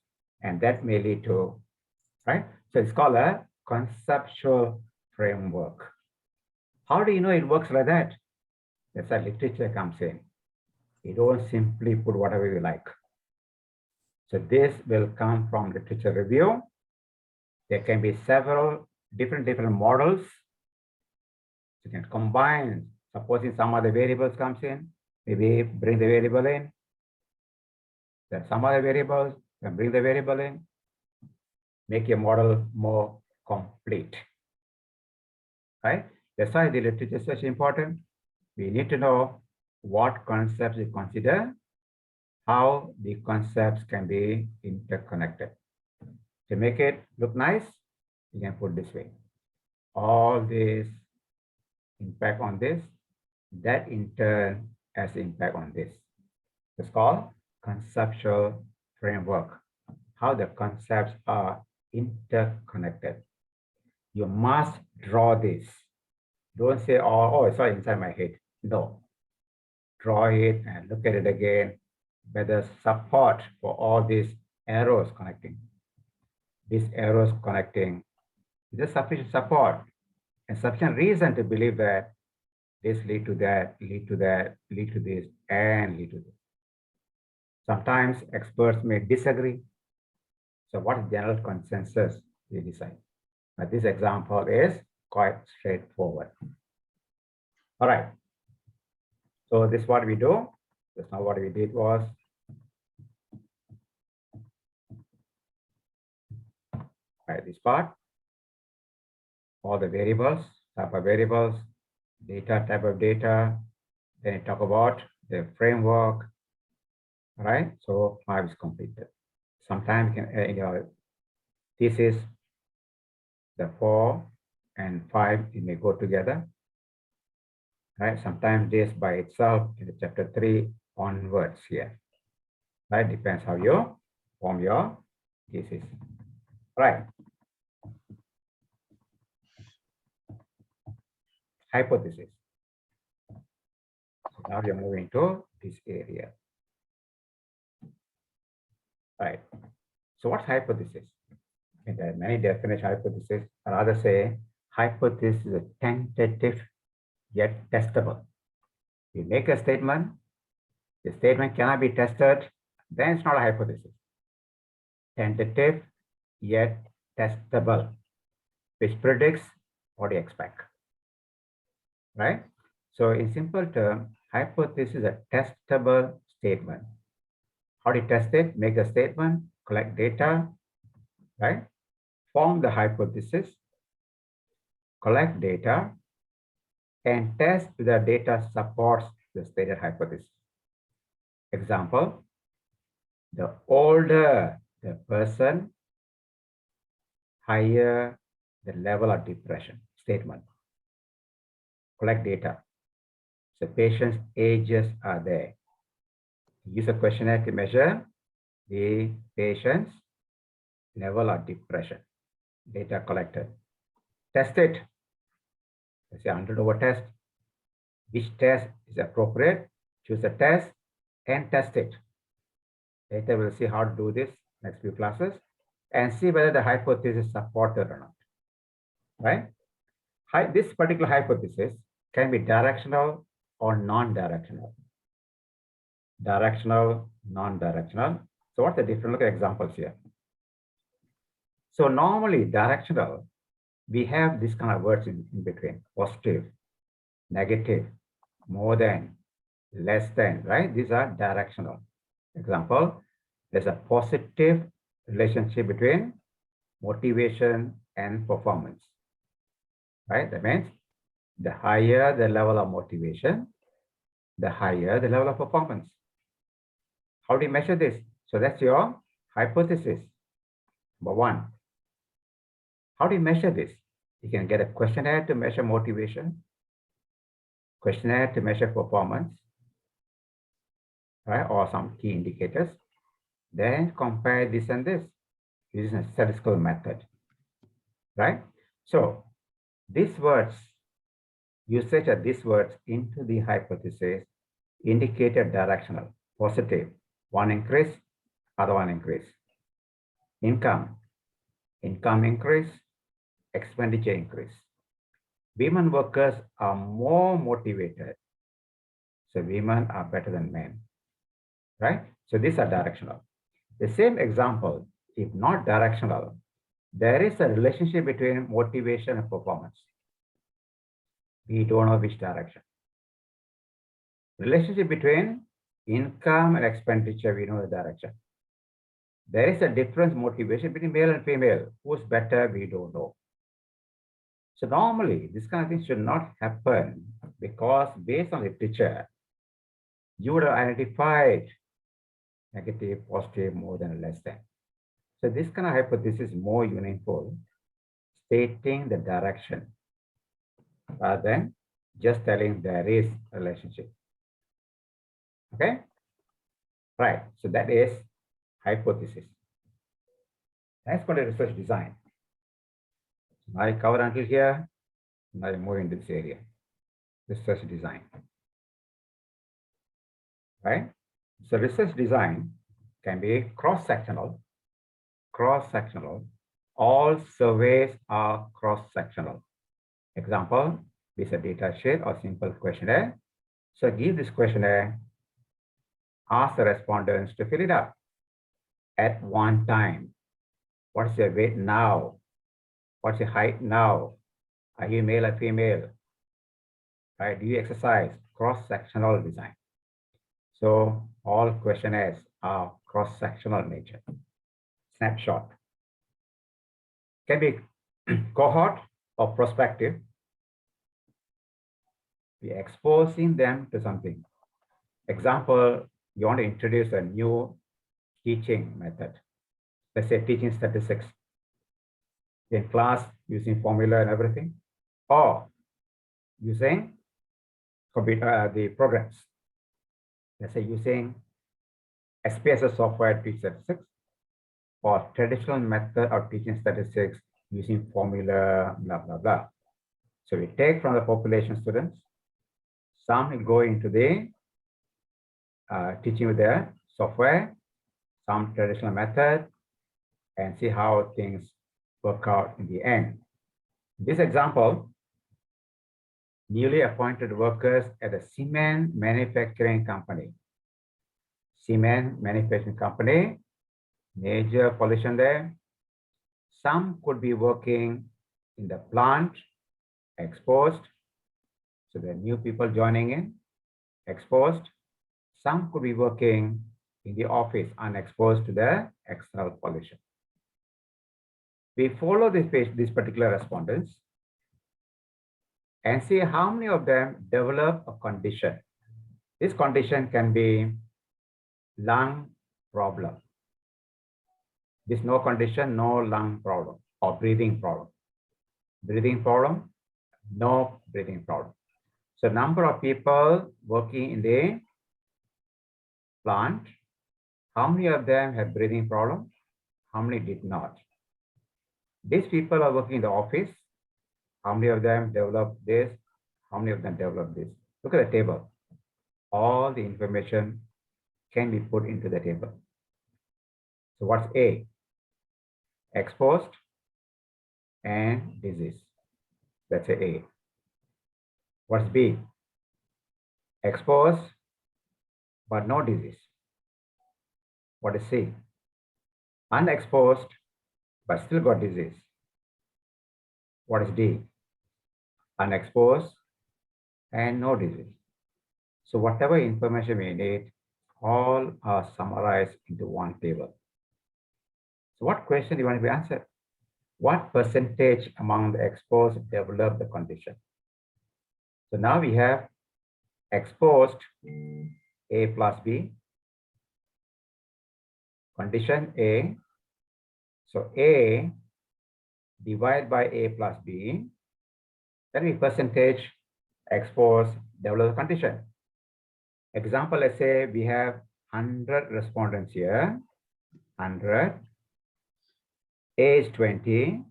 And that may lead to, right? So it's called a conceptual framework. How do you know it works like that? That's why literature comes in. You don't simply put whatever you like. So this will come from literature review. There can be several different models. You can combine, supposing some other variables comes in, maybe bring the variable in. There's some other variables, then bring the variable in, make your model more complete, right? That's why the literature is such important. We need to know what concepts you consider, how the concepts can be interconnected. To make it look nice, you can put this way. All this impact on this, that in turn has impact on this. It's called conceptual framework, how the concepts are interconnected. You must draw this. Don't say, oh, it's all inside my head. No. Draw it and look at it again. Whether support for all these arrows connecting. These arrows connecting. Is there sufficient support and sufficient reason to believe that this lead to that, lead to that, lead to this, and lead to this. Sometimes experts may disagree. So what is general consensus we decide? But this example is quite straightforward. All right. So this is what we do. Just now what we did was this part, all the variables, type of variables, data, type of data. Then we talk about the framework. All right. So 5 is completed. Sometimes this is the 4 and 5, it may go together. Right? Sometimes this by itself in the chapter 3 onwards here. Right? Depends how you form your thesis. Right. Hypothesis. So now we are moving to this area. Right. So what's hypothesis? And there are many definitions of hypothesis. I rather say hypothesis is a tentative yet testable. You make a statement, the statement cannot be tested, then it's not a hypothesis. Tentative yet testable, which predicts what you expect. Right? So in simple terms, hypothesis is a testable statement. How do you test it? Make a statement, collect data, right? Form the hypothesis, collect data, and test if the data supports the stated hypothesis. Example, the older the person, higher the level of depression. Statement. Collect data. So patient's ages are there. Use a questionnaire to measure the patient's level of depression. Data collected. Test it. Let's say 100 over test. Which test is appropriate? Choose a test and test it. Later we'll see how to do this next few classes and see whether the hypothesis is supported or not. Right? This particular hypothesis can be directional or non-directional. directional, non-directional. So what's the difference? Look at examples here. So normally directional, we have this kind of words in between: positive, negative, more than, less than, right? These are directional. Example, there's a positive relationship between motivation and performance, right? That means the higher the level of motivation, the higher the level of performance. How do you measure this? So that's your hypothesis. Number one. How do you measure this? You can get a questionnaire to measure motivation, questionnaire to measure performance, right? Or some key indicators. Then compare this and this using a statistical method, right? So these words, usage of these words into the hypothesis indicated directional, positive, one increase, other one increase. Income increase, expenditure increase. Women workers are more motivated. So women are better than men, right? So these are directional. The same example, if not directional, there is a relationship between motivation and performance. We don't know which direction. Relationship between income and expenditure, we know the direction. There is a difference motivation between male and female. Who's better, we don't know. So normally, this kind of thing should not happen because based on literature, you would have identified negative, positive, more than, less than. So this kind of hypothesis is more meaningful, stating the direction rather than just telling there is a relationship. Okay? Right. So that is hypothesis. Let's go to research design. I covered until here. Now I move into this area. Research design. Right? So research design can be cross-sectional. Cross-sectional. All surveys are cross-sectional. Example, this is a data sheet or simple questionnaire. So give this questionnaire, ask the respondents to fill it up at one time. What's your weight now? What's your height now? Are you male or female? Right? Do you exercise? Cross-sectional design. So all questionnaires are cross-sectional nature. Snapshot. Can be cohort or prospective. We're exposing them to something. Example, you want to introduce a new teaching method. Let's say teaching statistics in class using formula and everything, or using computer the programs. Let's say using SPSS software to teach statistics, or traditional method of teaching statistics using formula, blah, blah, blah. So we take from the population students, some will go into the teaching with their software, some traditional method, and see how things work out in the end. This example, newly appointed workers at a cement manufacturing company. Cement manufacturing company, major pollution there. Some could be working in the plant, exposed. So there are new people joining in, exposed. Some could be working in the office, unexposed to the external pollution. We follow this particular respondents and see how many of them develop a condition. This condition can be lung problem. This no condition, no lung problem, or breathing problem. Breathing problem, no breathing problem. So number of people working in the plant, how many of them have breathing problem? How many did not? These people are working in the office. How many of them develop this? How many of them develop this? Look at the table. All the information can be put into the table. So what's A? Exposed and disease. That's A. What's B? Exposed but no disease. What is C? Unexposed, but still got disease. What is D? Unexposed and no disease. So whatever information we need, all are summarized into one table. So what question do you want to be answered? What percentage among the exposed develop the condition? So now we have exposed A plus B, condition A. So A divided by A plus B, that will be percentage exposed develop the condition. Example, let's say we have 100 respondents here, 100. A is 20,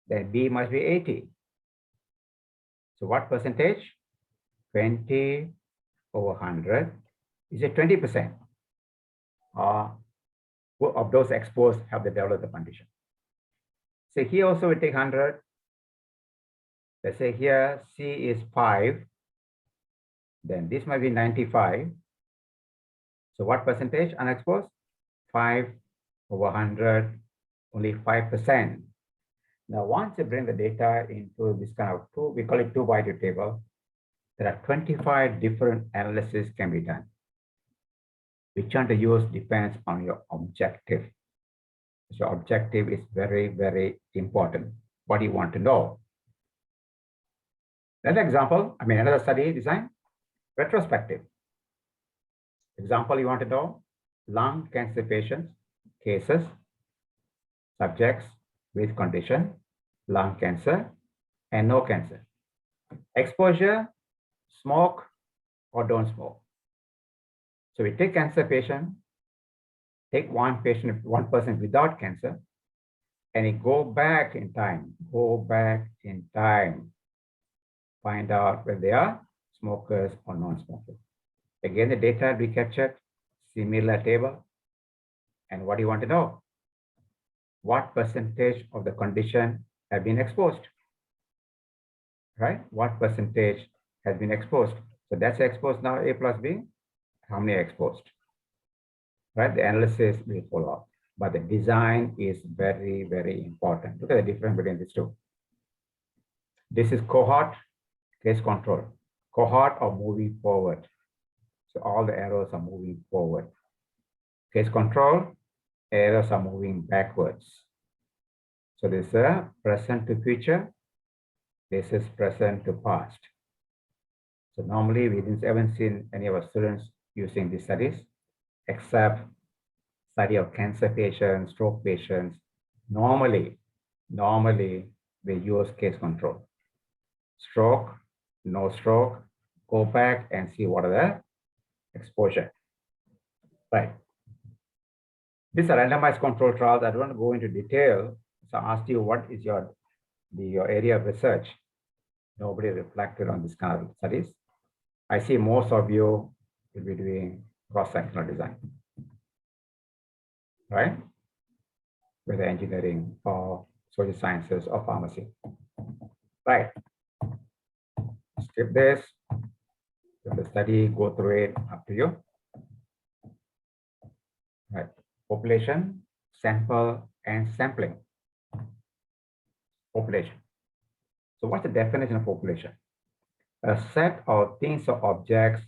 then B must be 80. So what percentage? 20 over 100 is a 20%. Of those exposed have the developed the condition. So here also we take 100. Let's say here C is 5. Then this might be 95. So what percentage unexposed? 5 over 100, only 5%. Now, once you bring the data into this kind of two, we call it two-by-two table, there are 25 different analyses can be done. Which one to use depends on your objective. So objective is very, very important. What do you want to know? Another example, another study design, retrospective. Example, you want to know lung cancer patients, cases, subjects with condition, lung cancer, and no cancer. Exposure, smoke or don't smoke. So we take cancer patient, take one person without cancer, and it go back in time, find out whether they are smokers or non-smokers. Again, the data we captured, similar table. And what do you want to know? What percentage of the condition have been exposed? Right? What percentage has been exposed? So that's exposed now, A plus B. How many are exposed? Right? The analysis will follow up. But the design is very, very important. Look at the difference between these two. This is cohort, case control. Cohort are moving forward. So all the arrows are moving forward. Case control, arrows are moving backwards. So this is present to future. This is present to past. So normally we haven't seen any of our students using these studies, except study of cancer patients, stroke patients. Normally we use case control. Stroke, no stroke, go back and see what are the exposure. Right. These are randomized control trials. I don't want to go into detail. So I asked you, what is your area of research? Nobody reflected on this kind of studies. I see most of you will be doing cross-sectional design, right? Whether engineering or social sciences or pharmacy, right? Skip this. The study, go through it, up to you. Right. Population, sample, and sampling. Population. So what's the definition of population? A set of things or objects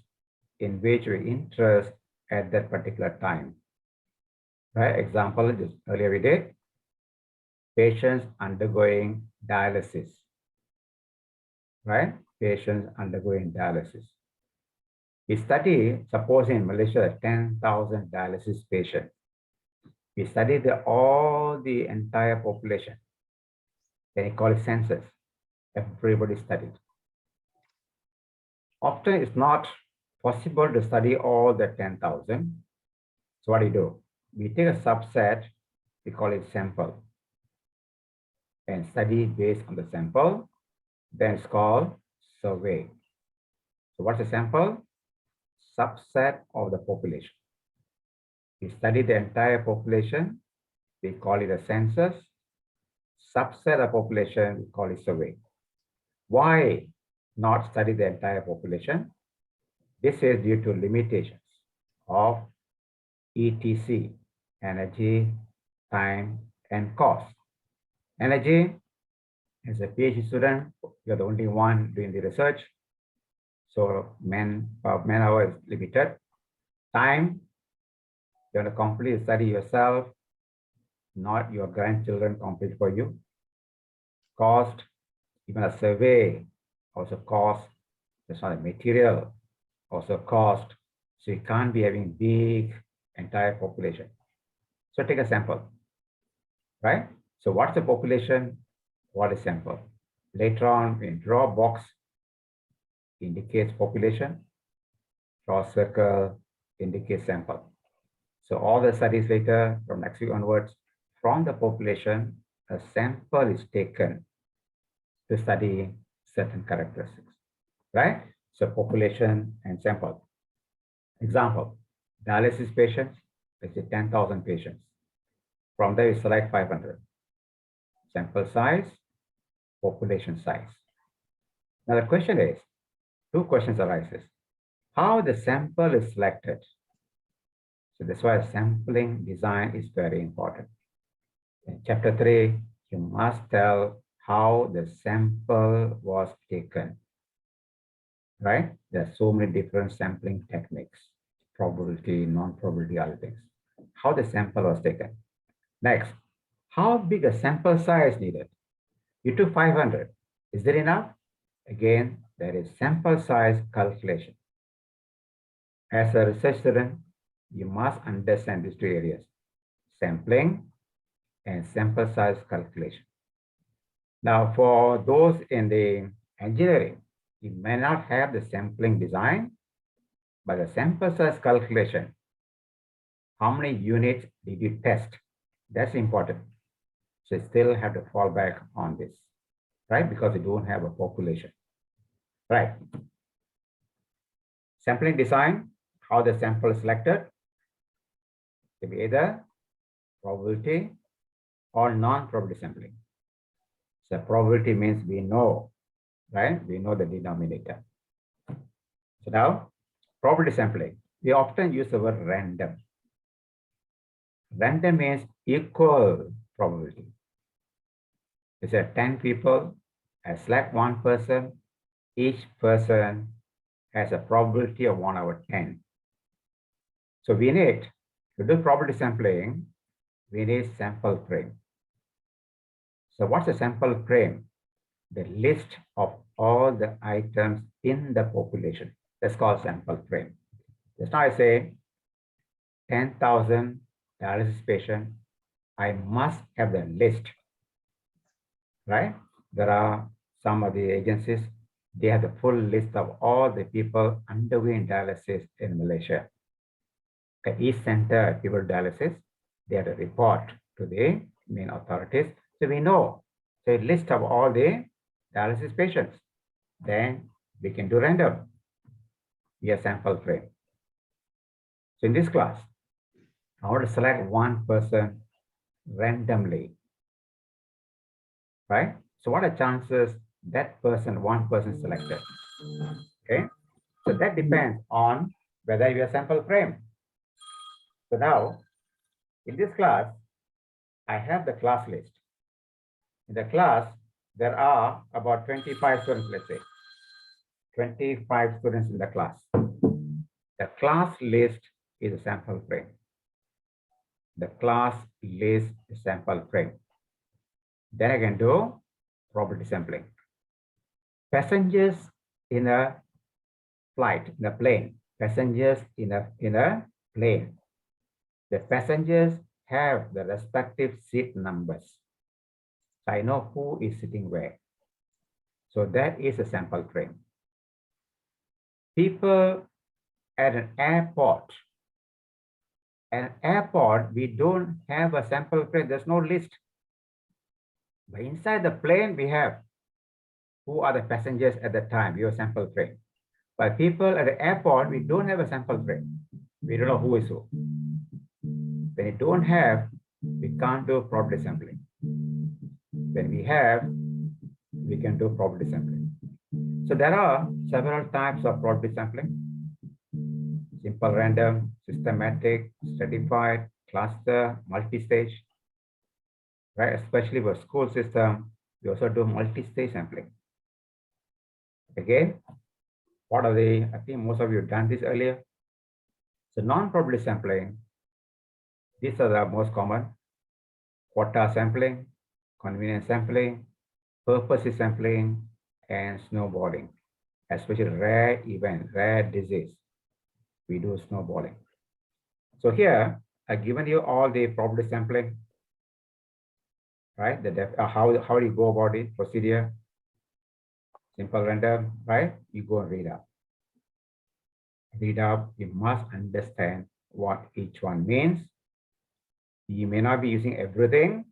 in which we interest at that particular time. Right? Example, just earlier we did. Patients undergoing dialysis. Right? Patients undergoing dialysis. We study, suppose in Malaysia, 10,000 dialysis patients. We study all the entire population. Then we call it census. Everybody studied. Often it's not possible to study all the 10,000. So what do? We take a subset, we call it sample, and study based on the sample. Then it's called survey. So what's a sample? Subset of the population. We study the entire population, we call it a census. Subset of population, we call it survey. Why not study the entire population? This is due to limitations of ETC, energy, time, and cost. Energy, as a PhD student, you're the only one doing the research. So man-hour is limited. Time, you want to complete study yourself, not your grandchildren complete for you. Cost, even a survey also cost. That's not a material, also cost. So you can't be having big entire population. So take a sample, right? So what's the population? What is sample? Later on, we draw a box, indicates population, draw a circle, indicates sample. So all the studies later, from next week onwards, from the population, a sample is taken to study certain characteristics, right? So population and sample. Example, dialysis patients, let's say 10,000 patients. From there, we select 500. Sample size, population size. Now the question is, two questions arises. How the sample is selected? So that's why sampling design is very important. In chapter 3, you must tell how the sample was taken, right? There are so many different sampling techniques, probability, non-probability, other things. How the sample was taken. Next, how big a sample size needed? You took 500. Is that enough? Again, there is sample size calculation. As a research student, you must understand these two areas, sampling and sample size calculation. Now, for those in the engineering, you may not have the sampling design, but the sample size calculation, how many units did you test? That's important. So you still have to fall back on this, right? Because you don't have a population, right? Sampling design, how the sample is selected, to be either probability or non-probability sampling. So probability means we know, right? We know the denominator. So now, probability sampling, we often use the word random. Random means equal probability. It's 10 people, I select one person, each person has a probability of 1/10. So we need to do probability sampling, we need sample frame. So what's a sample frame? The list of all the items in the population. That's called sample frame. Just now I say 10,000 dialysis patients, I must have the list, right? There are some of the agencies, they have the full list of all the people undergoing dialysis in Malaysia. At each center, people dialysis, they have to report to the main authorities. So we know the list of all the dialysis patients. Then we can do random. We have sample frame. So in this class, I want to select one person randomly, right? So what are chances that person, one person selected? Okay, so that depends on whether you have sample frame. So now, in this class, I have the class list. In the class, there are about 25 students, let's say. 25 students in the class. The class list is a sample frame. The class list is sample frame. Then I can do probability sampling. Passengers in a flight, in a plane. Passengers in a plane. The passengers have the respective seat numbers. So I know who is sitting where. So that is a sample frame. People at an airport. At an airport, we don't have a sample frame. There's no list. But inside the plane, we have who are the passengers at the time. We have a sample frame. But people at the airport, we don't have a sample frame. We don't know who is who. When you don't have, we can't do probability sampling. When we have, we can do probability sampling. So there are several types of probability sampling. simple random, systematic, stratified, cluster, multi-stage, right? Especially for school system, we also do multi-stage sampling. Again, what are they? I think most of you have done this earlier. So non-probability sampling, these are the most common: quota sampling, convenience sampling, purpose sampling, and snowballing. Especially rare event, rare disease, we do snowballing. So here, I've given you all the probability sampling, right? How do you go about it? Procedure, simple random, right? You go and read up. Read up, you must understand what each one means. You may not be using everything,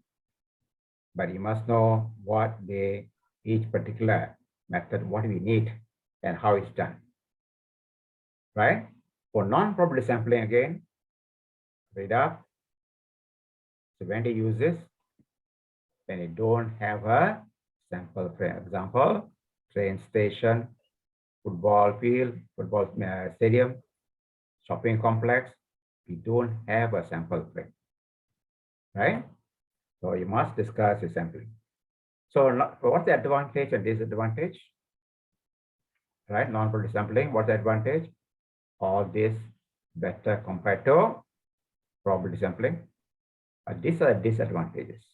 but you must know what each particular method, what we need and how it's done, right? For non-probability sampling, again, read up. So when they use this, when you don't have a sample frame, example, train station, football field, football stadium, shopping complex, we don't have a sample frame, right? So you must discuss the sampling. So what's the advantage and disadvantage? Right, non-probability sampling, what's the advantage? All this better compared to probability sampling. These are disadvantages,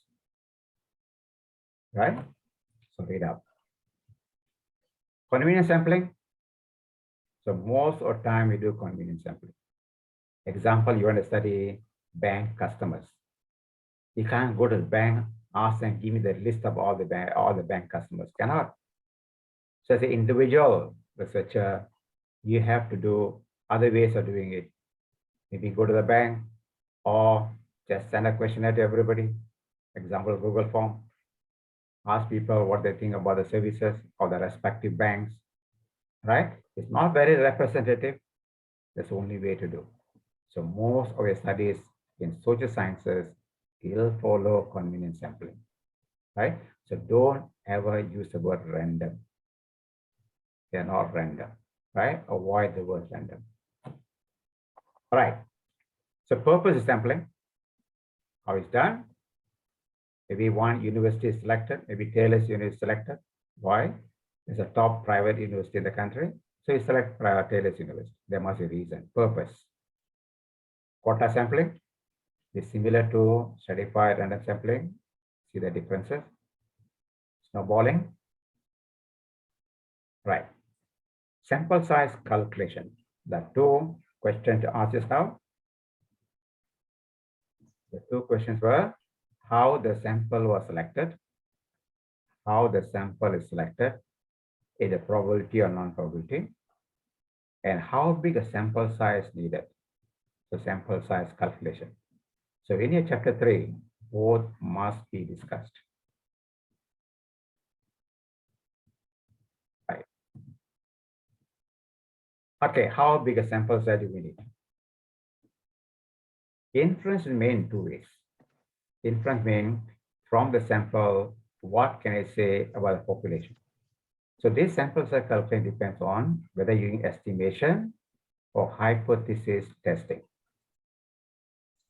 right? So read up. Convenience sampling. So most of the time we do convenience sampling. Example, you want to study bank customers. You can't go to the bank, ask them, give me the list of all the bank customers. Cannot. So as an individual researcher, you have to do other ways of doing it. Maybe go to the bank or just send a questionnaire to everybody. Example, Google form. Ask people what they think about the services of the respective banks, right? It's not very representative. That's the only way to do. So most of your studies in social sciences will follow convenience sampling, right? So don't ever use the word random. They're not random, right? Avoid the word random. All right. So purpose is sampling. How it's done? Maybe one university is selected, maybe Taylor's University is selected. Why? It's a top private university in the country. So you select Taylor's University. There must be a reason, purpose. Quota sampling is similar to stratified random sampling. See the differences. Snowballing. Right. Sample size calculation. The two questions to ask just now. The two questions were how the sample was selected, how the sample is selected, is it probability or non-probability, and how big a sample size needed. So sample size calculation. So in your chapter 3, both must be discussed. Right. Okay, how big a sample size do we need? Inference is made in two ways. Inference means from the sample, what can I say about the population? So this sample size calculation depends on whether you're using estimation or hypothesis testing.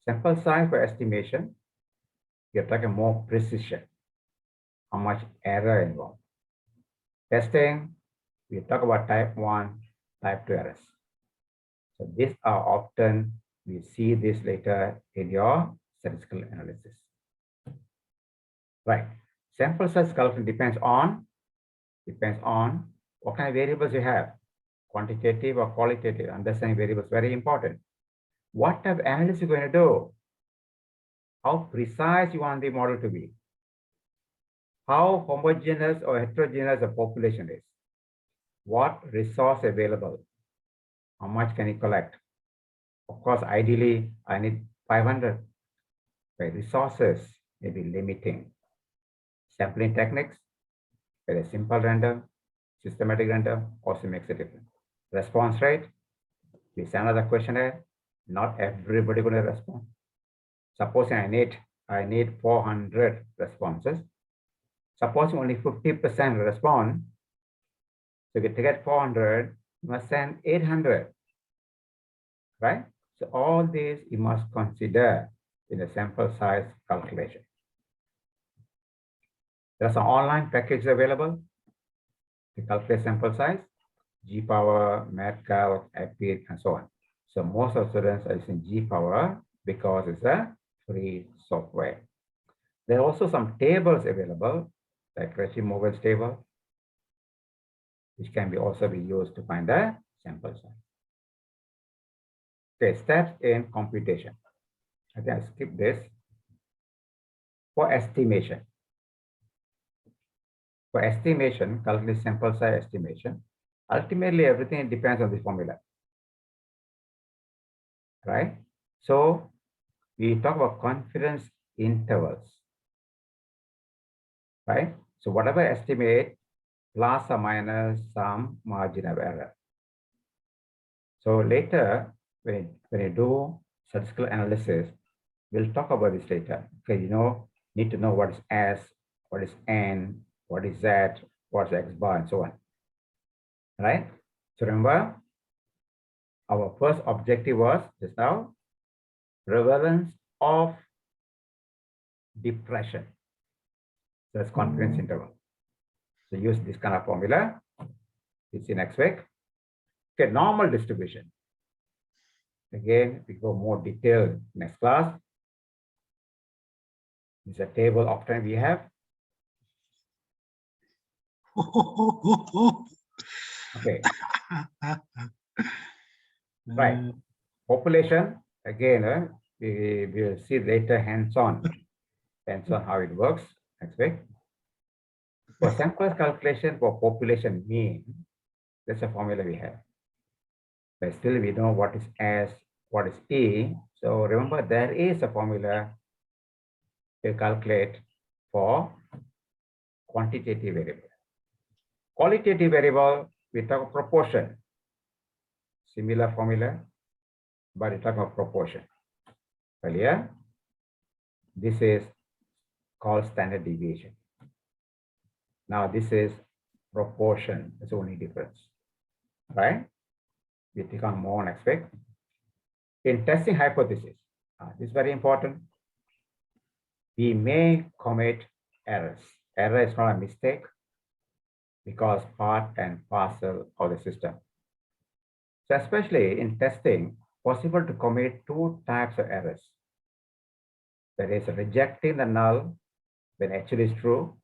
Sample size for estimation, you're talking more precision, how much error involved. Testing, we talk about type 1, type 2 errors. So these are often, we see this later in your statistical analysis. Right. Sample size calculation depends on what kind of variables you have. Quantitative or qualitative, understanding variables, very important. What type of analysis you're going to do? How precise you want the model to be? How homogeneous or heterogeneous the population is? What resource available? How much can you collect? Of course, ideally, I need 500. But resources may be limiting. Sampling techniques, whether simple random, systematic random, also makes a difference. Response rate, we send another questionnaire. Not everybody going to respond. Supposing I need 400 responses. Supposing only 50% respond. So to get 400, you must send 800. right? So all these you must consider in a sample size calculation. There are some online packages available to calculate sample size, G-Power, MathCalc, Epic, and so on. So most of the students are using G-Power because it's a free software. There are also some tables available, like Resimow's table, which can be also be used to find the sample size. Okay, steps in computation. I think I skip this. For estimation. For estimation, calculate sample size estimation. Ultimately, everything depends on the formula, right? So we talk about confidence intervals, right? So whatever estimate, plus or minus some margin of error. So later, when you do statistical analysis, we'll talk about this later. Okay, need to know what is S, what is N, what is Z, what's X bar, and so on. Right? So remember, our first objective was just now prevalence of depression. That's confidence interval. So use this kind of formula. It's in next week. Okay, normal distribution. Again, we go more detailed next class. This is a table often we have. Okay. Right. Population, again, we will see later hands-on how it works next week. For sample calculation for population mean, that's a formula we have. But still we know what is S, what is E. So remember there is a formula to calculate for quantitative variable. Qualitative variable, we talk of proportion. Similar formula, but we talk of proportion. Earlier, this is called standard deviation. Now this is proportion. That's the only difference, right? We take on more next week. In testing hypothesis, this is very important. We may commit errors. Error is not a mistake because part and parcel of the system. So especially in testing, possible to commit two types of errors. That is rejecting the null when actually is true,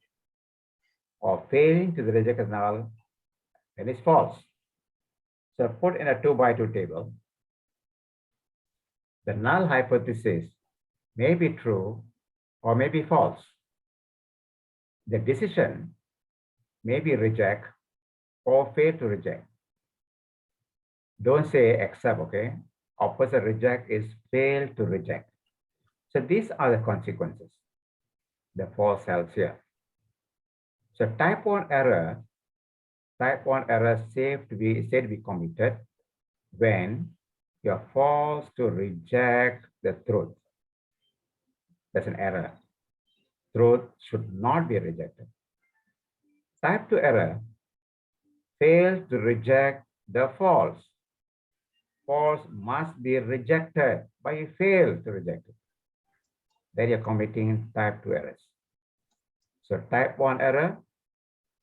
or failing to reject the null when it's false. So put in a 2x2 table, the null hypothesis may be true or may be false. The decision may be reject or fail to reject. Don't say accept, okay? Opposite reject is fail to reject. So these are the consequences, the false cells here. So type 1 error said to be committed when you're forced to reject the truth. That's an error. Truth should not be rejected. Type 2 error fails to reject the false. False must be rejected, but you fail to reject it. Then you're committing type 2 errors. So type 1 error,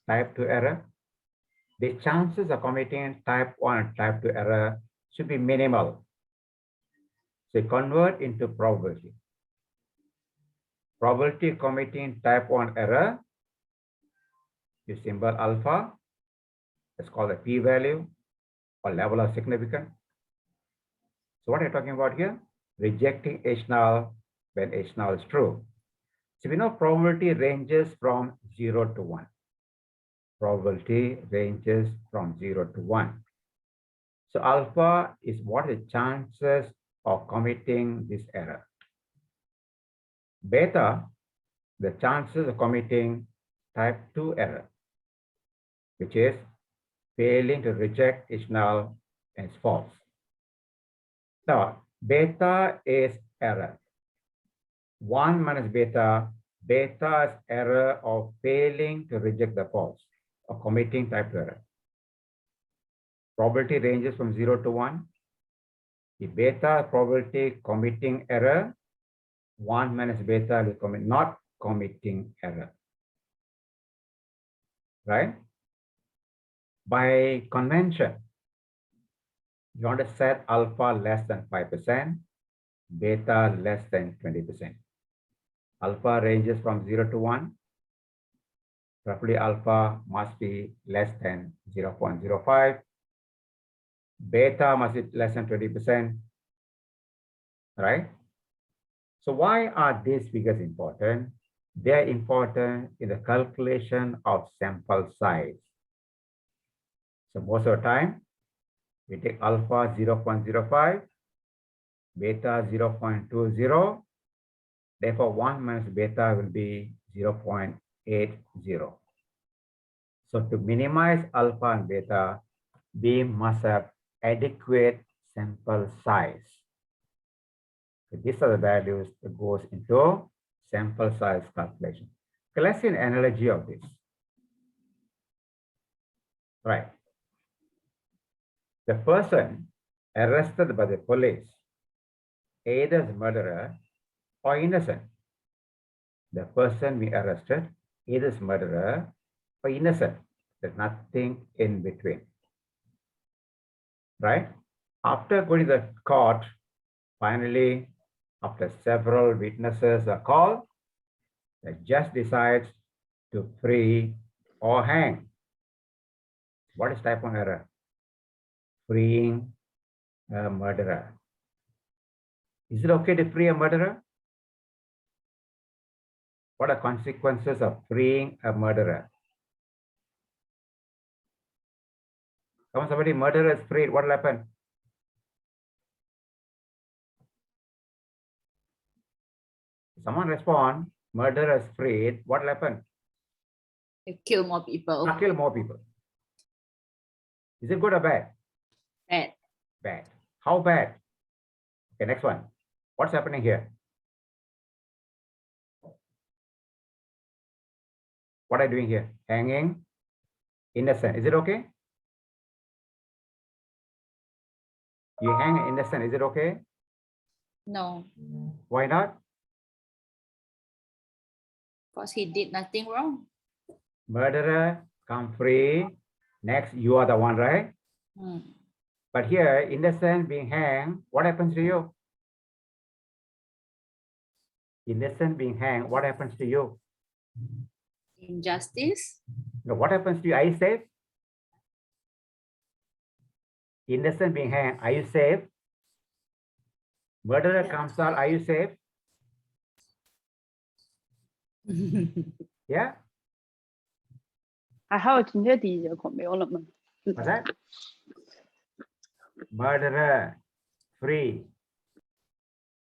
type 2 error, the chances of committing type 1 and type 2 error should be minimal. So convert into probability. Probability of committing type 1 error, the symbol alpha, it's called a p-value or level of significance. So what are you talking about here? Rejecting H null when H null is true. So we know probability ranges from 0 to 1. Probability ranges from 0 to 1. So alpha is what the chances of committing this error. Beta, the chances of committing type 2 error, which is failing to reject H null as false. Now, beta is error. 1 minus beta, beta is error of failing to reject the false or committing type 2 error. Probability ranges from 0 to 1. The beta probability committing error, 1 minus beta will commit not committing error. Right? By convention, you want to set alpha less than 5%, beta less than 20%. Alpha ranges from 0 to 1. Roughly alpha must be less than 0.05. Beta must be less than 20%. Right? So why are these figures important? They are important in the calculation of sample size. So most of the time, we take alpha 0.05, beta 0.20. Therefore, 1 minus beta will be 0.80. So to minimize alpha and beta, we must have adequate sample size. So these are the values that goes into sample size calculation. Okay, let's see an analogy of this. Right. The person arrested by the police, either as murderer or innocent. The person we arrested, either as murderer or innocent. There's nothing in between. Right? After going to the court, finally, after several witnesses are called, the judge decides to free or hang. What is type of error? Freeing a murderer. Is it okay to free a murderer? What are consequences of freeing a murderer? When somebody murderer is freed, what will happen? Someone respond, murderer is freed, what will happen?
You kill more people.
I'll kill more people. Is it good or bad?
Bad.
Bad. How bad? Okay, next one. What's happening here? What are you doing here? Hanging innocent. Is it okay? You hang innocent. Is it okay?
No,
Why not?
because he did nothing wrong.
Murderer, come free. Next, you are the one, right?
Hmm.
But here, innocent being hanged, what happens to you? Innocent being hanged, what happens to you?
Injustice.
No, what happens to you? Are you safe? Innocent being hanged, are you safe? Murderer comes out, are you safe? Yeah?
还好今天第一节课没有那么
What's that? Murderer, free,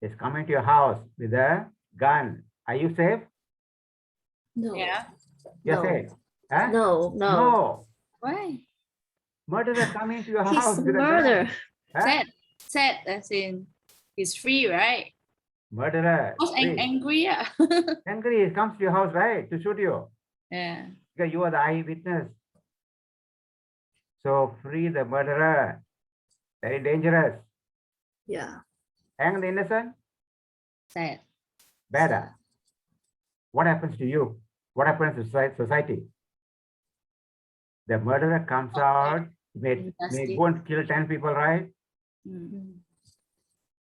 is coming to your house with a gun. Are you safe?
No.
Yeah.
You're
No.
safe. Huh?
No, no.
No.
Why?
Murderer coming to your
He's
house with a
murder.
gun. Huh?
Sad. Sad as in he's free, right?
Murderer,
Was
free.
angry, yeah.
Angry, he comes to your house, right, to shoot you.
Yeah.
Because you are the eyewitness. So free the murderer. Very dangerous.
Yeah.
Hang the innocent.
Sad.
Better. What happens to you? What happens to society? The murderer comes out, may go and kill 10 people, right?
Mm.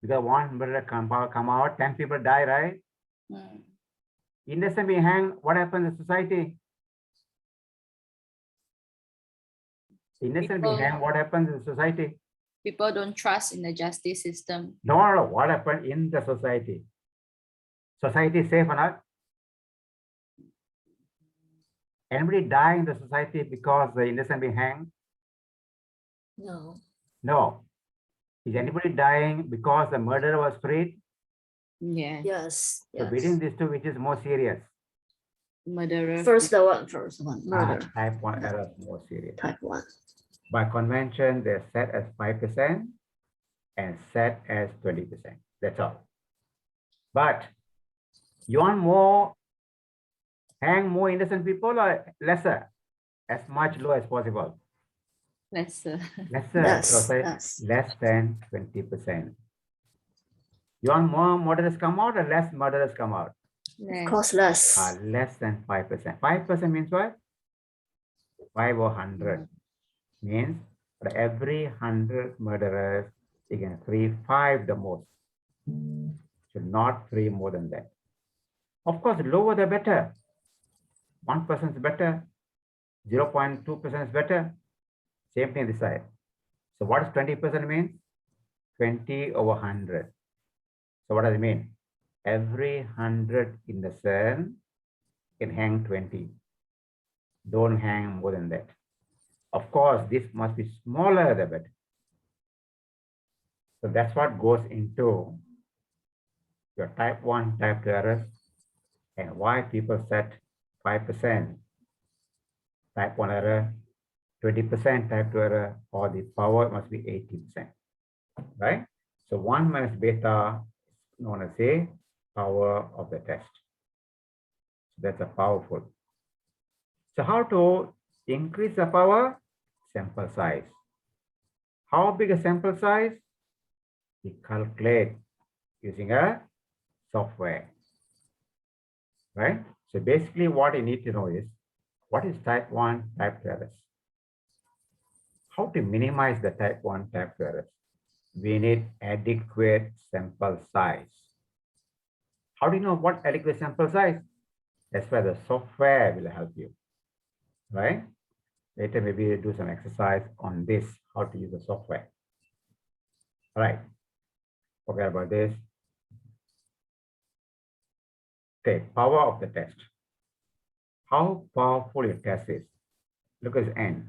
Because one murderer come out, 10 people die, right?
Mm.
Innocent being hanged, what happens in society? Innocent being hanged, what happens in society?
People don't trust in the justice system.
No, what happened in the society? Society is safe or not? Anybody die in the society because the innocent being hanged?
No.
No. Is anybody dying because the murderer was freed?
Yeah.
Yes.
So between these two, which is more serious?
Murderer.
First one. Murder.
Type 1 error is more serious.
Type 1.
By convention, they're set as 5% and set as 20%. That's all. But you want more, hang more innocent people or lesser? As much low as possible.
Lesser.
Lesser. So say less than 20%. You want more murderers come out or less murderers come out?
Of course, less.
Less than 5%. 5% means what? 5 or 100 means for every 100 murderers, you can free 5 the most. Should not free more than that. Of course, lower the better. 1% is better. 0.2% is better. Same thing this side. So what does 20% mean? 20 over 100. So what does it mean? Every 100 in the cell can hang 20. Don't hang more than that. Of course, this must be smaller the better. So that's what goes into your type 1, type 2 errors and why people set 5% type 1 error, 20% type 2 error, or the power must be 80%, right? So 1 minus beta is known as a power of the test. So that's a powerful. So how to increase the power? Sample size. How big a sample size? We calculate using a software, right? So basically what you need to know is what is type 1, type 2 errors? How to minimize the type 1, type 2 errors? We need adequate sample size. How do you know what adequate sample size? That's where the software will help you, right? Later, maybe do some exercise on this, how to use the software. All right, forget about this. Okay, power of the test. How powerful your test is. Look at the end.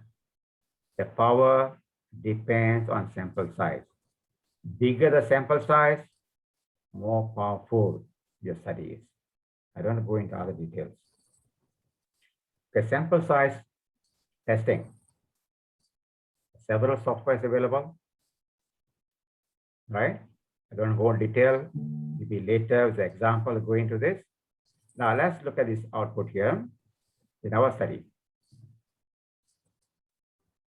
The power depends on sample size. Bigger the sample size, more powerful your study is. I don't go into other details. Okay, sample size testing. Several softwares available, right? I don't go in detail. Maybe later with the example go into this. Now let's look at this output here in our study.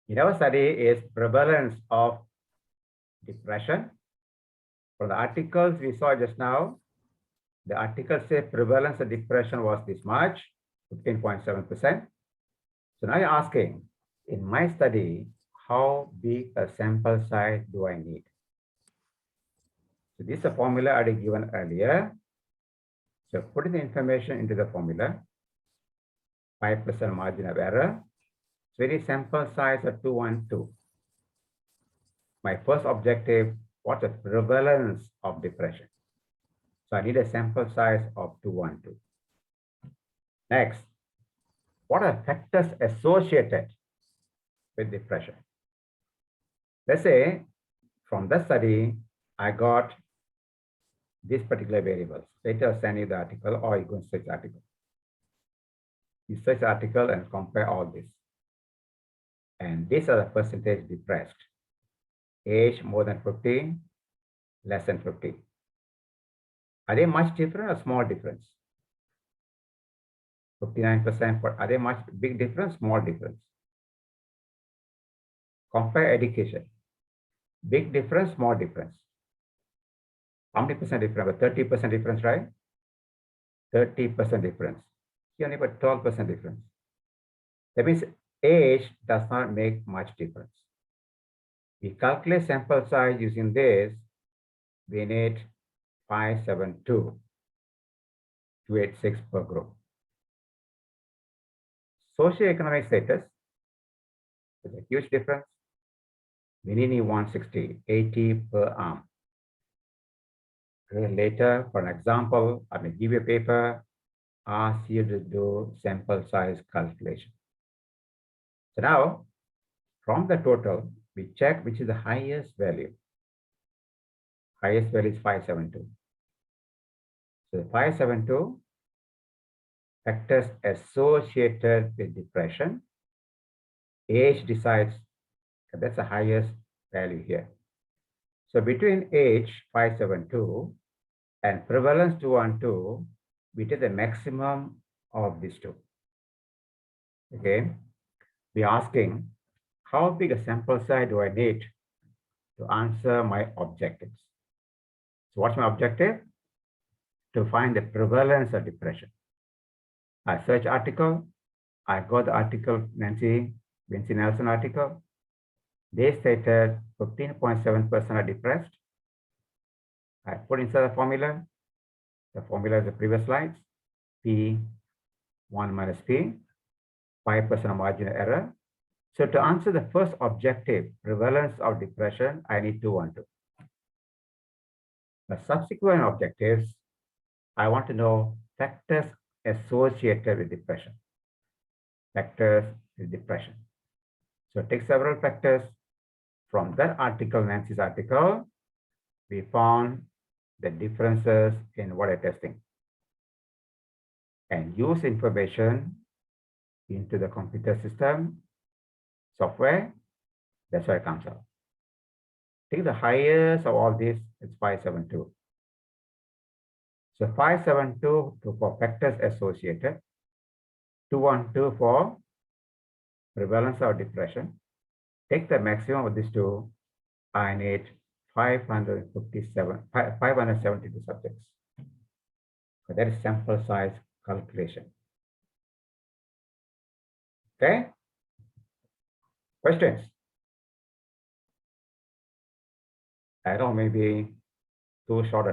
In our study is prevalence of depression. From the articles we saw just now, the article said prevalence of depression was this much, 15.7%. So now you're asking, in my study, how big a sample size do I need? So this is a formula I had given earlier. So putting the information into the formula, 5% margin of error. So it is sample size of 212. My first objective, what's the prevalence of depression? So I need a sample size of 212. Next, what are factors associated with depression? Let's say from the study, I got this particular variables. Later I'll send you the article or you can search the article. You search the article and compare all this. And these are the percentage depressed. Age more than 50, less than 50. Are they much different or small difference? 59%, but are they much big difference, small difference? Compare education. Big difference, small difference. How many percent difference? 30% difference, right? 30% difference. Here only about 12% difference. That means age does not make much difference. We calculate sample size using this. We need 572, 286 per group. Socioeconomic status is a huge difference. We need 160, 80 per arm. Later, for an example, I may give you a paper, ask you to do sample size calculation. So now, from the total, we check which is the highest value. Highest value is 572. So the 572 factors associated with depression. Age decides, that's the highest value here. So between age 572 and prevalence 212, we take the maximum of these two. Again, we're asking how big a sample size do I need to answer my objectives? So what's my objective? To find the prevalence of depression. I search article, I got the article, Nancy Nelson article. They stated 15.7% are depressed. I put inside the formula. The formula is the previous slides. P1 minus P, 5% of marginal error. So to answer the first objective, prevalence of depression, I need 212. The subsequent objectives, I want to know factors associated with depression. Factors with depression. So take several factors. From that article, Nancy's article, we found the differences in water testing and use information into the computer system, software, that's where it comes out. Take the highest of all this, it's 572. So 572 for factors associated, 212 for prevalence of depression. Take the maximum of these two, I need 572 subjects. So that is sample size calculation. Okay? Questions? I don't know, maybe too short a